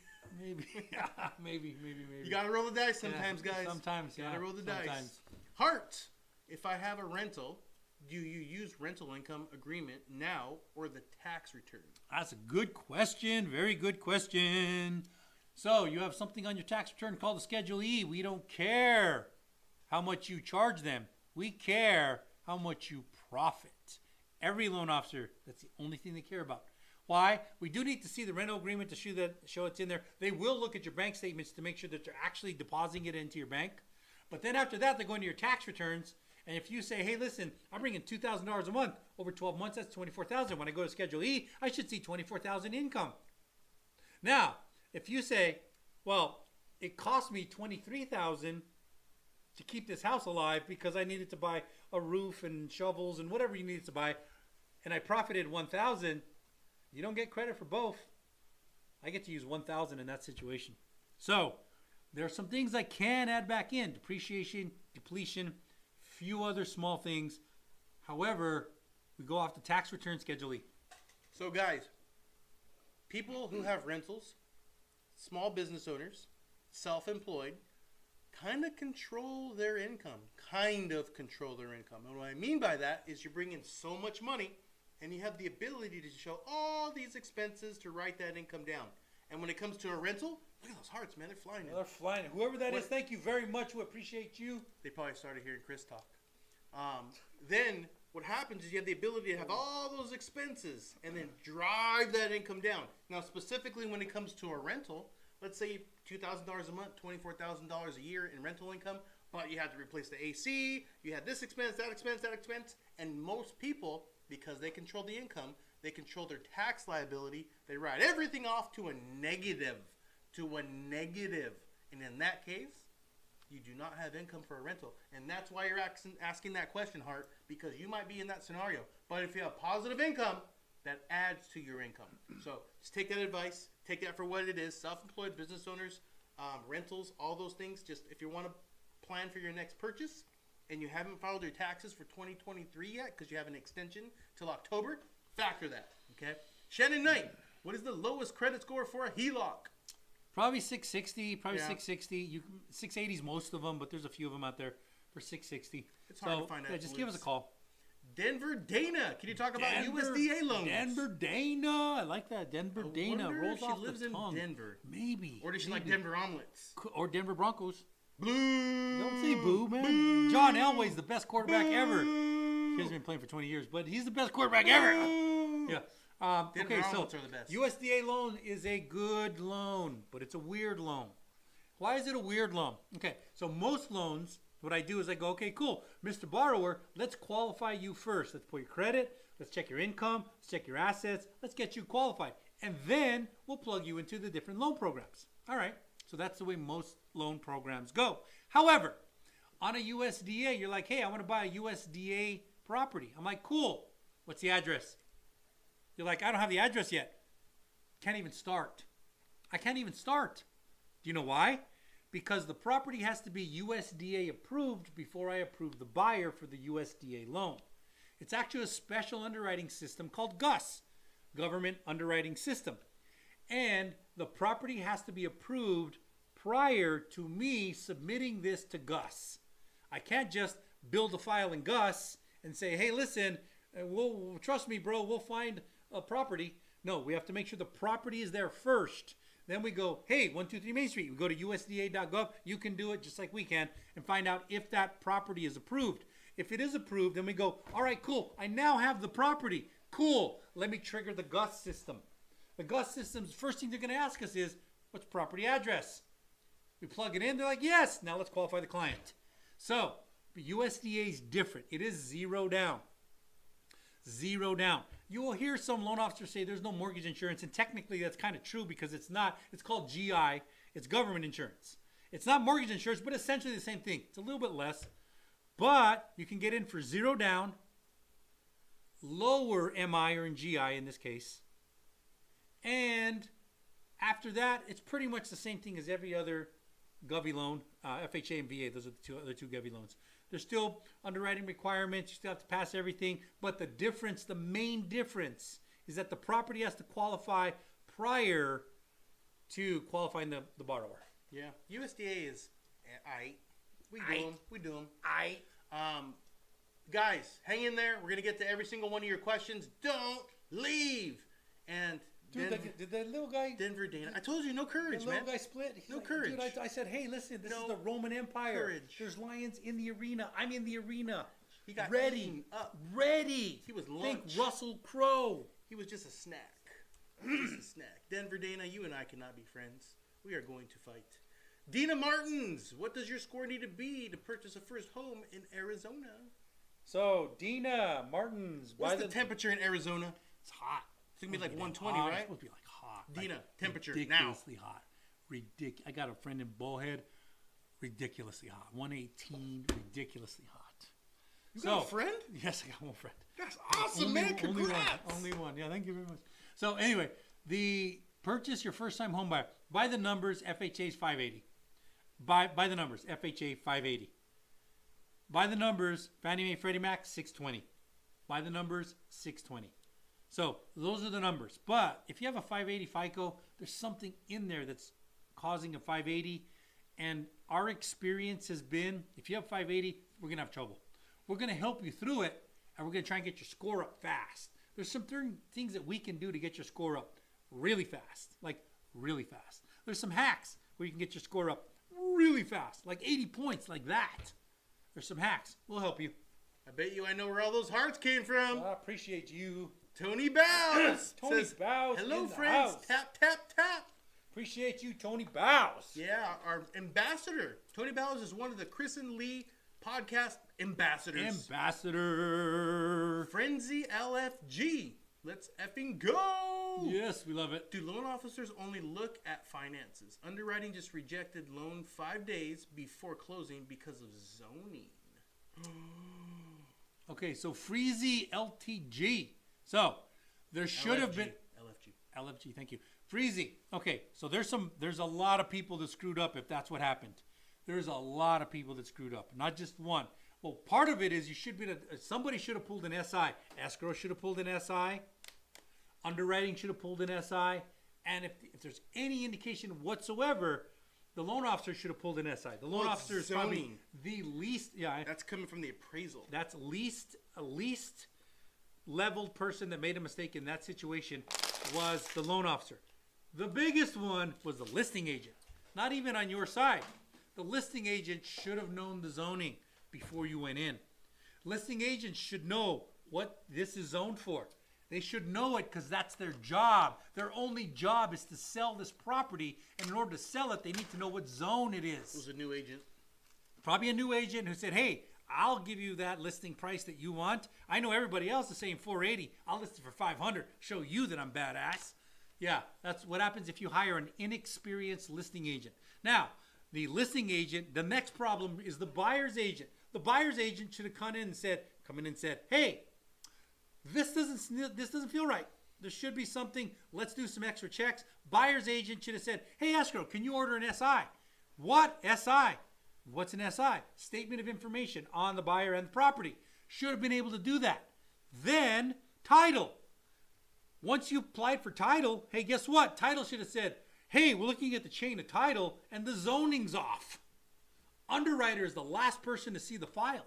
maybe. You gotta roll the dice sometimes, Yeah, guys. sometimes, You gotta yeah, roll the dice. sometimes. Heart, if I have a rental, do you use rental income agreement now or the tax return? That's a good question. Very good question. So you have something on your tax return called the Schedule E. We don't care how much you charge them. We care how much you profit. Every loan officer, that's the only thing they care about. Why? We do need to see the rental agreement to show it's in there. They will look at your bank statements to make sure that they're actually depositing it into your bank. But then after that, they're going to your tax returns. And if you say, hey, listen, I'm bringing $2,000 a month. Over 12 months, that's $24,000. When I go to Schedule E, I should see $24,000 income. Now, if you say, well, it cost me $23,000 to keep this house alive because I needed to buy a roof and shovels and whatever you needed to buy, and I profited $1,000, you don't get credit for both. I get to use $1,000 in that situation. So there are some things I can add back in: depreciation, depletion, few other small things. However, we go off the tax return Schedule E. So, guys, people who have rentals, small business owners, self-employed, kind of control their income. And what I mean by that is you're bringing so much money and you have the ability to show all these expenses to write that income down. And when it comes to a rental, look at those hearts, man. They're flying. They're flying. Whoever that is, thank you very much. We appreciate you. They probably started hearing Chris talk. Then what happens is you have the ability to have all those expenses and then drive that income down. Now, specifically when it comes to a rental, let's say $2,000 a month, $24,000 a year in rental income, but you had to replace the AC, you had this expense, that expense, and most people, because they control the income, they control their tax liability, they write everything off to a negative. And in that case, you do not have income for a rental. And that's why you're asking that question, Hart, because you might be in that scenario. But if you have positive income, that adds to your income. So just take that advice. Take that for what it is. Self-employed business owners, rentals, all those things. Just if you want to plan for your next purchase and you haven't filed your taxes for 2023 yet because you have an extension till October, factor that. Okay. Shannon Knight, what is the lowest credit score for a HELOC? Probably 660. Yeah. 660. 680s most of them, but there's a few of them out there for 660. It's hard to find out. Yeah, just give us a call. Denver Dana, can you talk about USDA loans? Denver Dana, I like that. Denver Dana rolls off lives the tongue. in Denver. Maybe. Or does she like Denver omelets? Or Denver Broncos. Boo! Don't say boo, man. Boo! John Elway's the best quarterback ever. He hasn't been playing for 20 years, but he's the best quarterback ever. Yeah. Denver omelets are the best. USDA loan is a good loan, but it's a weird loan. Why is it a weird loan? Okay, so most loans, what I do is I go, okay, cool. Mr. Borrower, let's qualify you first. Let's pull your credit. Let's check your income. Let's check your assets. Let's get you qualified. And then we'll plug you into the different loan programs. All right. So that's the way most loan programs go. However, on a USDA, you're like, hey, I want to buy a USDA property. I'm like, cool. What's the address? You're like, I don't have the address yet. Can't even start. I can't even start. Do you know why? Because the property has to be USDA approved before I approve the buyer for the USDA loan. It's actually a special underwriting system called GUS, Government Underwriting System. And the property has to be approved prior to me submitting this to GUS. I can't just build a file in GUS and say, hey, listen, we'll trust me, bro, we'll find a property. No, we have to make sure the property is there first. Then we go, hey, 123 Main Street. We go to USDA.gov. You can do it just like we can and find out if that property is approved. If it is approved, then we go, all right, cool. I now have the property. Cool. Let me trigger the GUS system. The GUS system's first thing they're going to ask us is, what's property address? We plug it in. They're like, yes. Now let's qualify the client. So USDA is different. It is zero down. Zero down. You will hear some loan officers say there's no mortgage insurance, and technically that's kind of true because it's not. It's called GI. It's government insurance. It's not mortgage insurance, but essentially the same thing. It's a little bit less, but you can get in for zero down, lower MI or in GI in this case, and after that, it's pretty much the same thing as every other Govy loan, FHA and VA. Those are the other two Govy loans. There's still underwriting requirements. You still have to pass everything. But the difference, the main difference, is that the property has to qualify prior to qualifying the borrower. Yeah. USDA is We do them. Guys, hang in there. We're going to get to every single one of your questions. Don't leave. And Dude, did the little guy... Denver Dana. I told you, no courage, the man. little guy split. No courage. Dude, I said, hey, listen, this is the Roman Empire. Courage. There's lions in the arena. I'm in the arena. He got ready. Up. Ready. He was lunch. Think Russell Crowe. He was just a snack. Just a snack. Denver Dana, you and I cannot be friends. We are going to fight. Dina Martins, what does your score need to be to purchase a first home in Arizona? So, Dina Martins. What's the temperature in Arizona? It's hot. It's going to be like 120, right? It's supposed to be like hot. Dina, like temperature ridiculously now. Hot. I got a friend in Bullhead. Ridiculously hot. 118. Ridiculously hot. You got a friend? Yes, I got one friend. That's awesome, man. Congrats. Only one. Yeah, thank you very much. So anyway, the purchase your first time home buyer. By the numbers, FHA is 580. By the numbers, FHA 580. By the numbers, Fannie Mae, Freddie Mac 620. By the numbers, 620. So those are the numbers. But if you have a 580 FICO, there's something in there that's causing a 580. And our experience has been, if you have 580, we're going to have trouble. We're going to help you through it, and we're going to try and get your score up fast. There's some certain things that we can do to get your score up really fast, like really fast. There's some hacks where you can get your score up really fast, like 80 points, like that. There's some hacks. We'll help you. I bet you I know where all those hearts came from. I appreciate you. Tony Bows. Tony says, Bows. hello, in the friends. house. Tap, tap, tap. Appreciate you, Tony Bows. Yeah, our ambassador. Tony Bows is one of the Chris and Lee podcast ambassadors. Ambassador. Frenzy LFG. Let's effing go. Yes, we love it. Do loan officers only look at finances? Underwriting just rejected loan 5 days before closing because of zoning. Okay, so Freezy LTG. So there should have been LFG. Thank you, Freezy. Okay, so there's a lot of people that screwed up. If that's what happened, there's a lot of people that screwed up, not just one. Well, part of it is somebody should have pulled an SI. Escrow should have pulled an SI. Underwriting should have pulled an SI. And if there's any indication whatsoever, the loan officer should have pulled an SI. The loan officer is probably the least. Yeah, that's coming from the appraisal. That's least leveled person that made a mistake in that situation was the loan officer. The biggest one was the listing agent. Not even on your side. The listing agent should have known the zoning before you went in. Listing agents should know what this is zoned for. They should know it because that's their job. Their only job is to sell this property, and in order to sell it, they need to know what zone it is. It was a new agent. Probably a new agent who said, hey, I'll give you that listing price that you want. I know everybody else is saying 480. I'll list it for 500. Show you that I'm badass. Yeah, that's what happens if you hire an inexperienced listing agent. Now, the listing agent, the next problem is the buyer's agent. The buyer's agent should have come in and said, hey, this doesn't feel right. There should be something. Let's do some extra checks. Buyer's agent should have said, hey, escrow, can you order an SI? What? SI? What's an SI? Statement of information on the buyer and the property. Should have been able to do that. Then, title. Once you applied for title, hey, guess what? Title should have said, hey, we're looking at the chain of title and the zoning's off. Underwriter is the last person to see the file.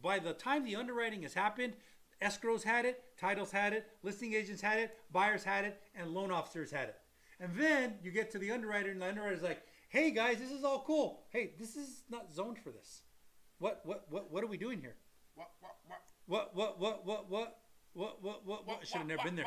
By the time the underwriting has happened, escrows had it, titles had it, listing agents had it, buyers had it, and loan officers had it. And then you get to the underwriter, and the underwriter's like, hey guys, this is all cool. Hey, this is not zoned for this. What are we doing here? What? Should have never been there.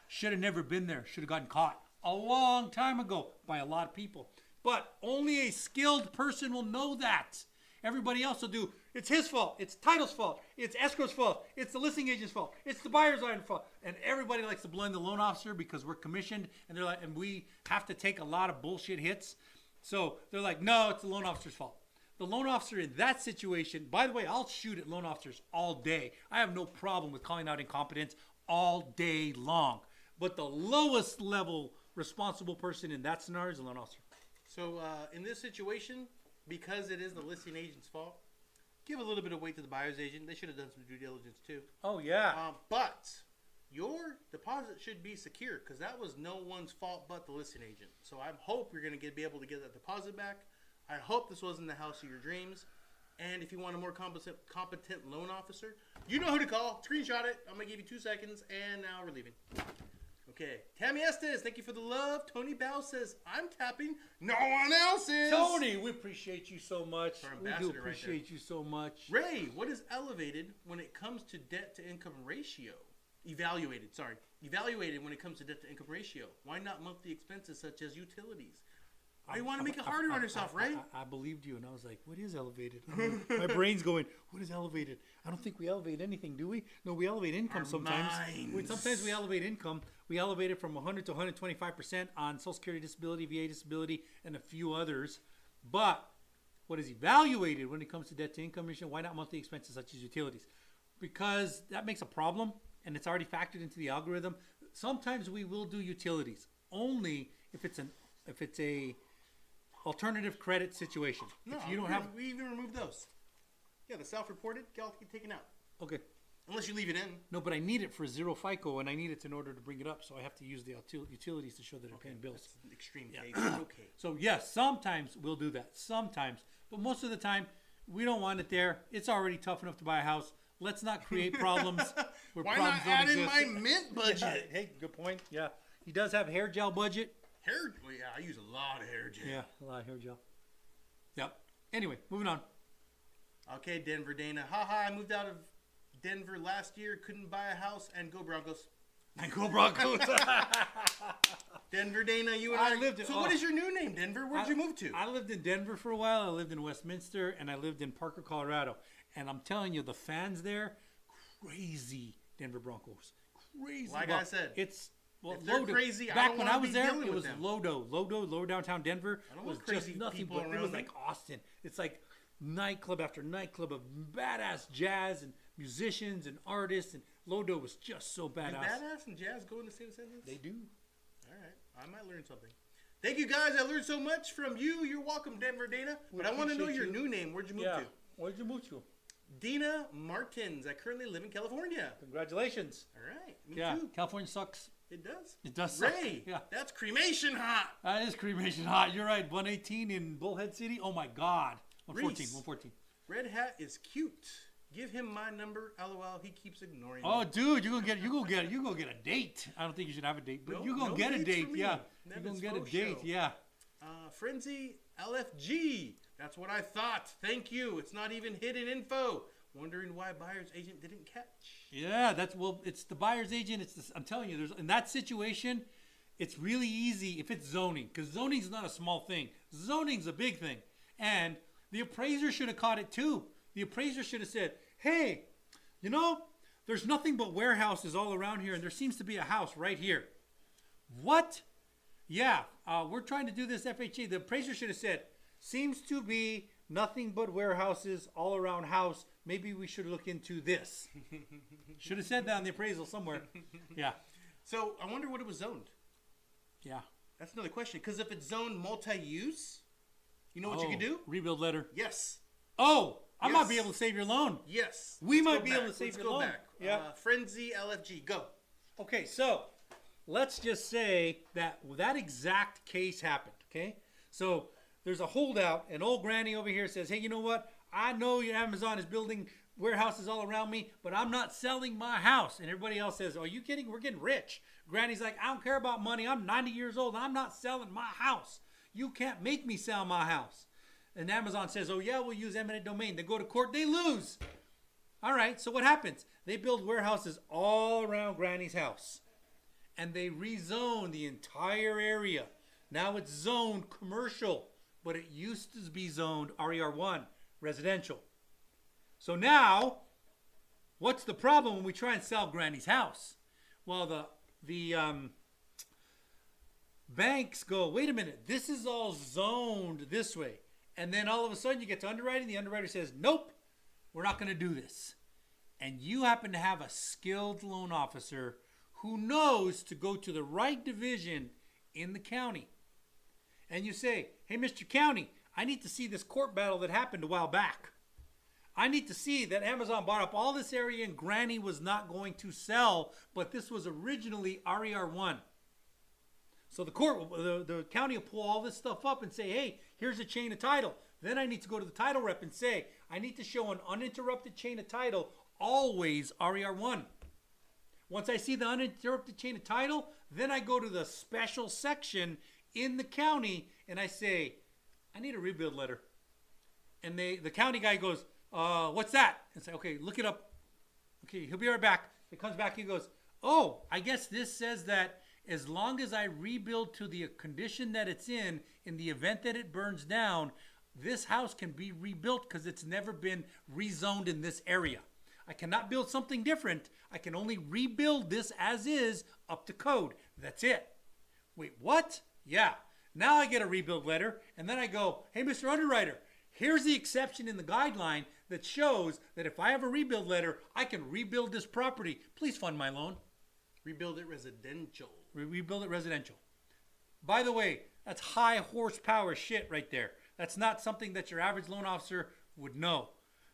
Should have never been there. Should have gotten caught a long time ago by a lot of people. But only a skilled person will know that. Everybody else will do, it's his fault, it's title's fault, it's escrow's fault, it's the listing agent's fault, it's the buyer's fault. And everybody likes to blame the loan officer because we're commissioned and they're like, and we have to take a lot of bullshit hits. So they're like, no, it's the loan officer's fault. The loan officer in that situation, by the way, I'll shoot at loan officers all day. I have no problem with calling out incompetence all day long. But the lowest level responsible person in that scenario is the loan officer. So in this situation, because it is the listing agent's fault, give a little bit of weight to the buyer's agent. They should have done some due diligence too. Oh, yeah. But your deposit should be secure because that was no one's fault but the listing agent. So I hope you're going to be able to get that deposit back. I hope this wasn't the house of your dreams. And if you want a more competent loan officer, you know who to call. Screenshot it. I'm going to give you 2 seconds. And now we're leaving. Okay. Tammy Estes, thank you for the love. Tony Bow says, I'm tapping. No one else is. Tony, we appreciate you so much. We do appreciate you so much. Ray, what is elevated when it comes to debt to income ratio? Evaluated when it comes to debt to income ratio. Why not monthly expenses such as utilities? Why you want to make it harder on yourself, right? I believed you, and I was like, what is elevated? My brain's going, what is elevated? I don't think we elevate anything, do we? No, we elevate income Our sometimes. minds. Sometimes we elevate income. We elevate it from 100 to 125% on Social Security disability, VA disability, and a few others. But what is evaluated when it comes to debt to income ratio? Why not monthly expenses such as utilities? Because that makes a problem, and it's already factored into the algorithm. Sometimes we will do utilities only if it's a alternative credit situation. No, if you don't have, we even removed those. Yeah, the self-reported, get taken out. Okay. Unless you leave it in. No, but I need it for zero FICO, and I need it in order to bring it up. So I have to use the utilities to show that I'm paying bills. That's an extreme case. Okay. So yes, sometimes we'll do that. Sometimes, but most of the time, we don't want it there. It's already tough enough to buy a house. Let's not create problems where Why problems not don't add in exist. my mint budget? Hey, good point. Yeah, he does have hair gel budget. Well, yeah, I use a lot of hair gel. Yeah, a lot of hair gel. Yep. Anyway, moving on. Okay, Denver Dana. Haha, I moved out of Denver last year. Couldn't buy a house. And go Broncos. And go Broncos. Denver Dana, you and I I. lived in- So what is your new name, Denver? Where'd you move to? I lived in Denver for a while. I lived in Westminster, and I lived in Parker, Colorado. And I'm telling you, the fans there, crazy Denver Broncos. Crazy. Like Well, I said, it's well, if they're Lodo. crazy, I Back don't when wanna I was be there, dealing it with was them. Lower downtown Denver. I don't was want crazy just nothing people but it around was me. like Austin. It's like nightclub after nightclub of badass jazz and musicians and artists, and Lodo was just so Do badass. badass and jazz go in the same sentence? They do. All right, I might learn something. Thank you guys. I learned so much from you. You're welcome, Denver Dana. But I want to know appreciate your you. new name. Where'd you move Yeah. to? Where'd you move to? Dina Martins. I currently live in California. Congratulations. All right, me Yeah, too. California sucks. It does. It does suck. Ray, Yeah. that's cremation hot. That is cremation hot. You're right. 118 in Bullhead City. Oh my God. 114. Reese. 114. Red Hat is cute. Give him my number. LOL. He keeps ignoring Oh, me. dude, you gonna get a date. I don't think you should have a date, but No- you gonna no get a dates date. for me. Yeah, That you gonna is get a faux date. show. Yeah. Frenzy LFG. That's what I thought. Thank you. It's not even hidden info. Wondering why buyer's agent didn't catch. Yeah, it's the buyer's agent. I'm telling you, there's in that situation, it's really easy if it's zoning, because zoning's not a small thing. Zoning's a big thing, and the appraiser should have caught it too. The appraiser should have said, "Hey, you know, there's nothing but warehouses all around here, and there seems to be a house right here." What? Yeah, we're trying to do this FHA. The appraiser should have said, "Seems to be nothing but warehouses all around house. Maybe we should look into this." Should have said that on the appraisal somewhere. Yeah. So I wonder what it was zoned. Yeah. That's another question. Because if it's zoned multi-use, you know what you Oh, can do? Rebuild letter. Yes. Oh, I might Yes. be able to save your loan. Yes. We Let's might go be able back. to save Let's your go loan. back. Yeah. Frenzy LFG. Go. Okay, so let's just say that that exact case happened, okay? So there's a holdout, and old granny over here says, "Hey, you know what? I know your Amazon is building warehouses all around me, but I'm not selling my house." And everybody else says, "Are you kidding? We're getting rich." Granny's like, "I don't care about money. I'm 90 years old. I'm not selling my house. You can't make me sell my house." And Amazon says, "Oh yeah, we'll use eminent domain." They go to court, they lose. All right, so what happens? They build warehouses all around Granny's house, and they rezone the entire area. Now it's zoned commercial, but it used to be zoned RER1, residential. So now, what's the problem when we try and sell Granny's house? Well, the banks go, "Wait a minute, this is all zoned this way." And then all of a sudden you get to underwriting, the underwriter says, "Nope, we're not going to do this." And you happen to have a skilled loan officer who knows to go to the right division in the county. And you say, "Hey, Mr. County, I need to see this court battle that happened a while back. I need to see that Amazon bought up all this area and Granny was not going to sell, but this was originally RER1. So the county will pull all this stuff up and say, "Hey, here's a chain of title." Then I need to go to the title rep and say, "I need to show an uninterrupted chain of title, always RER1. Once I see the uninterrupted chain of title, then I go to the special section in the county and I say, "I need a rebuild letter." And the county guy goes, "What's that?" And say, "Okay, look it up." Okay, he'll be right back. He comes back, he goes, "Oh, I guess this says that as long as I rebuild to the condition that it's in the event that it burns down, this house can be rebuilt because it's never been rezoned in this area. I cannot build something different. I can only rebuild this as is up to code. That's it." Wait, what? Yeah. Now I get a rebuild letter, and then I go, "Hey, Mr. Underwriter, here's the exception in the guideline that shows that if I have a rebuild letter, I can rebuild this property. Please fund my loan." Rebuild it residential. Rebuild it residential. By the way, that's high horsepower shit right there. That's not something that your average loan officer would know.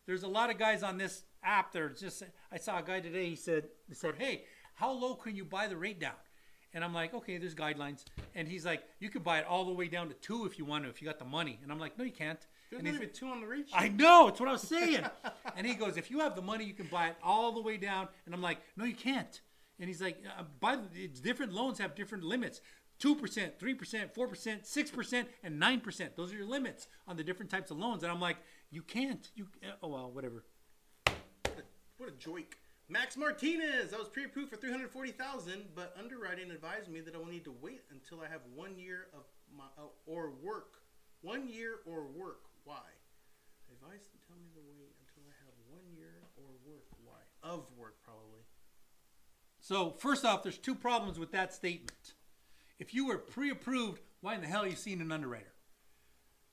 there's a lot of guys on this app that are just, I saw a guy today, he said, hey, how low can you buy the rate down? And I'm like, okay, there's guidelines. And he's like, you could buy it all the way down to 2 if you want to, if you got the money. And I'm like, no, you can't. There's And not he's, even 2 on the rate sheet. I know, it's what I was saying. And he goes, if you have the money, you can buy it all the way down. And I'm like, no, you can't. And he's like, different loans have different limits. 2%, 3%, 4%, 6%, and 9%. Those are your limits on the different types of loans. And I'm like, you can't. Oh, well, whatever. What a joke. Max Martinez. I was pre-approved for $340,000, but underwriting advised me that I will need to wait until I have 1 year of my or work. 1 year or work. Why? Advice to tell me to wait until I have 1 year or work. Why? Of work, probably. So first off, there's 2 problems with that statement. If you were pre-approved, why in the hell are you seeing an underwriter?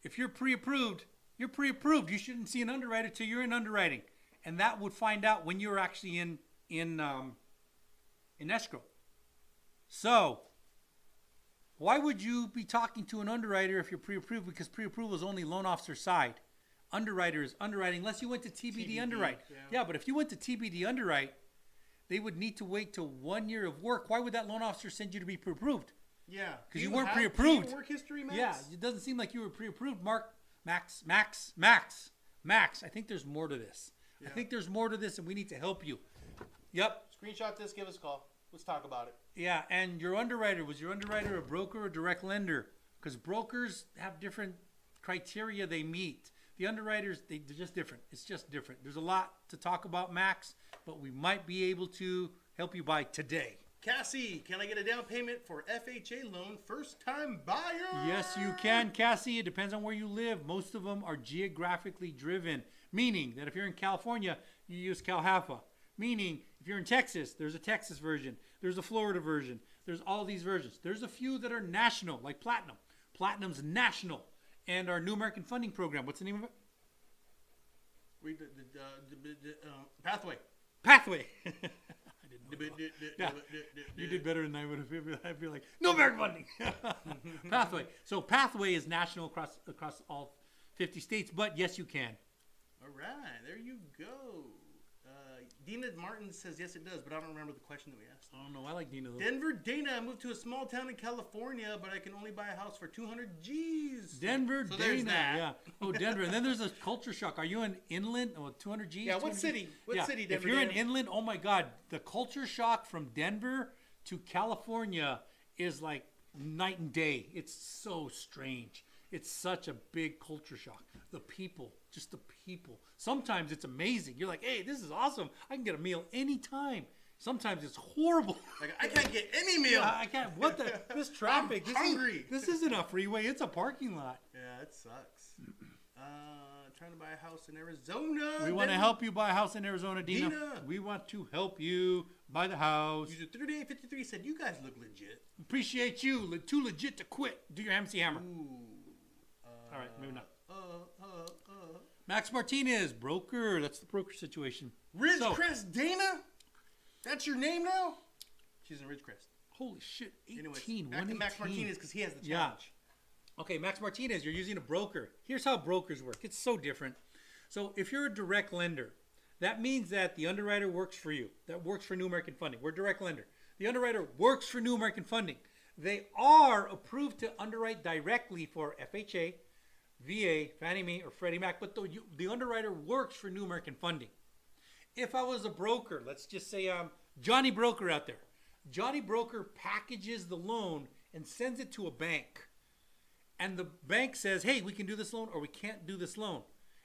If you're pre-approved, you're pre-approved. You shouldn't see an underwriter till you're in underwriting. And that would find out when you're actually in escrow. So why would you be talking to an underwriter if you're pre-approved? Because pre-approval is only loan officer side. Underwriter is underwriting unless you went to TBD underwrite. Yeah, but if you went to TBD underwrite, they would need to wait till 1 year of work. Why would that loan officer send you to be pre-approved? Yeah. Because you weren't pre-approved. Work history, Max? Yeah, it doesn't seem like you were pre-approved, Max. I think there's more to this. Yeah. I think there's more to this, and we need to help you. Yep. Screenshot this. Give us a call. Let's talk about it. Yeah, and your underwriter, was your underwriter a broker or direct lender? Because brokers have different criteria they meet. The underwriters, they're just different. It's just different. There's a lot to talk about, Max, but we might be able to help you by today. Cassie, can I get a down payment for FHA loan first-time buyer? Yes, you can, Cassie. It depends on where you live. Most of them are geographically driven, meaning that if you're in California, you use CalHAFA. Meaning, if you're in Texas, there's a Texas version. There's a Florida version. There's all these versions. There's a few that are national, like Platinum. Platinum's national. And our New American Funding Program. What's the name of it? Pathway. Pathway. Yeah, you did better than I would have. I feel like no American funding. Pathway. So Pathway is national across all 50 states, but yes, you can. All right, there you go. Dina Martin says yes, it does, but I don't remember the question that we asked. I don't know. I like Dina though. Denver Dana, I moved to a small town in California, but I can only buy a house for 200 G's. Denver so Dana, there's that. Yeah. Oh, Denver. And then there's a culture shock. Are you in inland? Oh, 200 G's? Yeah. What city? What city? Denver if you're Dana? in inland, oh my God, the culture shock from Denver to California is like night and day. It's so strange. It's such a big culture shock. The people, just the people. Sometimes it's amazing. You're like, hey, this is awesome. I can get a meal anytime. Sometimes it's horrible. Like, I can't get any meal. I can't. What the? This traffic. I'm hungry. This isn't a freeway. It's a parking lot. Yeah, it sucks. Trying to buy a house in Arizona. We want to help you buy a house in Arizona, Dina. We want to help you buy the house. User 3853 said, you guys look legit. Appreciate you. Too legit to quit. Do your MC Hammer. Ooh. All right, maybe not. Max Martinez, broker. That's the broker situation. Ridgecrest Dana? That's your name now? She's in Ridgecrest. Holy shit. 18, Anyways, back to Max Martinez because he has the challenge. Yeah. Okay, Max Martinez, you're using a broker. Here's how brokers work. It's so different. So if you're a direct lender, that means that the underwriter works for you. That works for New American Funding. We're a direct lender. The underwriter works for New American Funding. They are approved to underwrite directly for FHA, VA, Fannie Mae, or Freddie Mac, but the underwriter works for New American Funding. If I was a broker, let's just say Johnny Broker out there. Johnny Broker packages the loan and sends it to a bank. And the bank says, hey, we can do this loan or we can't do this loan.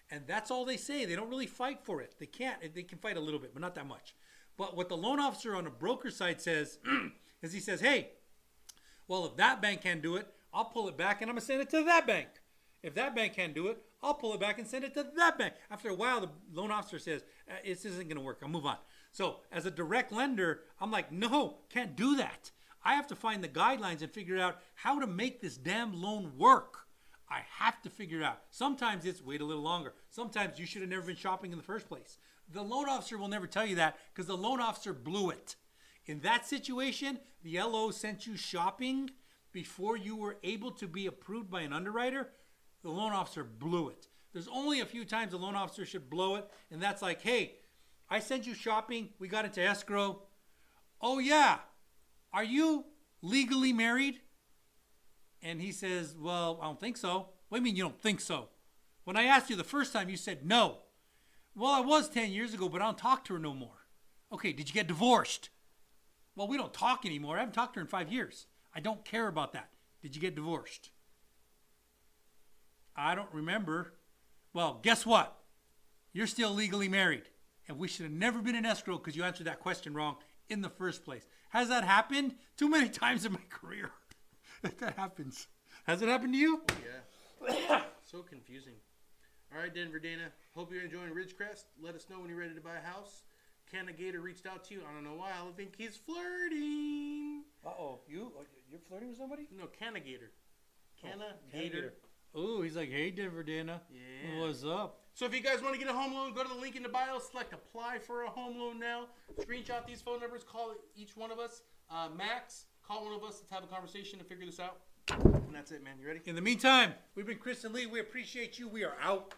And that's all they say. They don't really fight for it. They can't. They can fight a little bit, but not that much. But what the loan officer on the broker side says is he says, hey, well, if that bank can't do it, I'll pull it back and I'm going to send it to that bank. If that bank can't do it, I'll pull it back and send it to that bank. After a while, the loan officer says, this isn't going to work. I'll move on. So as a direct lender, I'm like, no, can't do that. I have to find the guidelines and figure out how to make this damn loan work. I have to figure it out. Sometimes it's wait a little longer. Sometimes you should have never been shopping in the first place. The loan officer will never tell you that because the loan officer blew it. In that situation, the LO sent you shopping before you were able to be approved by an underwriter. The loan officer blew it. There's only a few times a loan officer should blow it, and that's like, hey, I sent you shopping. We got into escrow. Oh, yeah. Are you legally married? And he says, well, I don't think so. What do you mean you don't think so? When I asked you the first time, you said no. Well, I was 10 years ago, but I don't talk to her no more. Okay, did you get divorced? Well, we don't talk anymore. I haven't talked to her in 5 years. I don't care about that. Did you get divorced? I don't remember. Well, guess what? You're still legally married. And we should have never been in escrow because you answered that question wrong in the first place. Has that happened? Too many times in my career. That happens. Has it happened to you? Oh, yeah. So confusing. All right, Denver Dana. Hope you're enjoying Ridgecrest. Let us know when you're ready to buy a house. Canna Gator reached out to you. I don't know why. I think he's flirting. Uh-oh. You're flirting with somebody? No, Canna Gator. Canna Gator. Oh, he's like, hey, Denver Dana. Yeah. What's up? So if you guys want to get a home loan, go to the link in the bio, select apply for a home loan now. Screenshot these phone numbers, call each one of us. Max, call one of us. Let's have a conversation and figure this out. And that's it, man. You ready? In the meantime, we've been Chris and Lee. We appreciate you. We are out.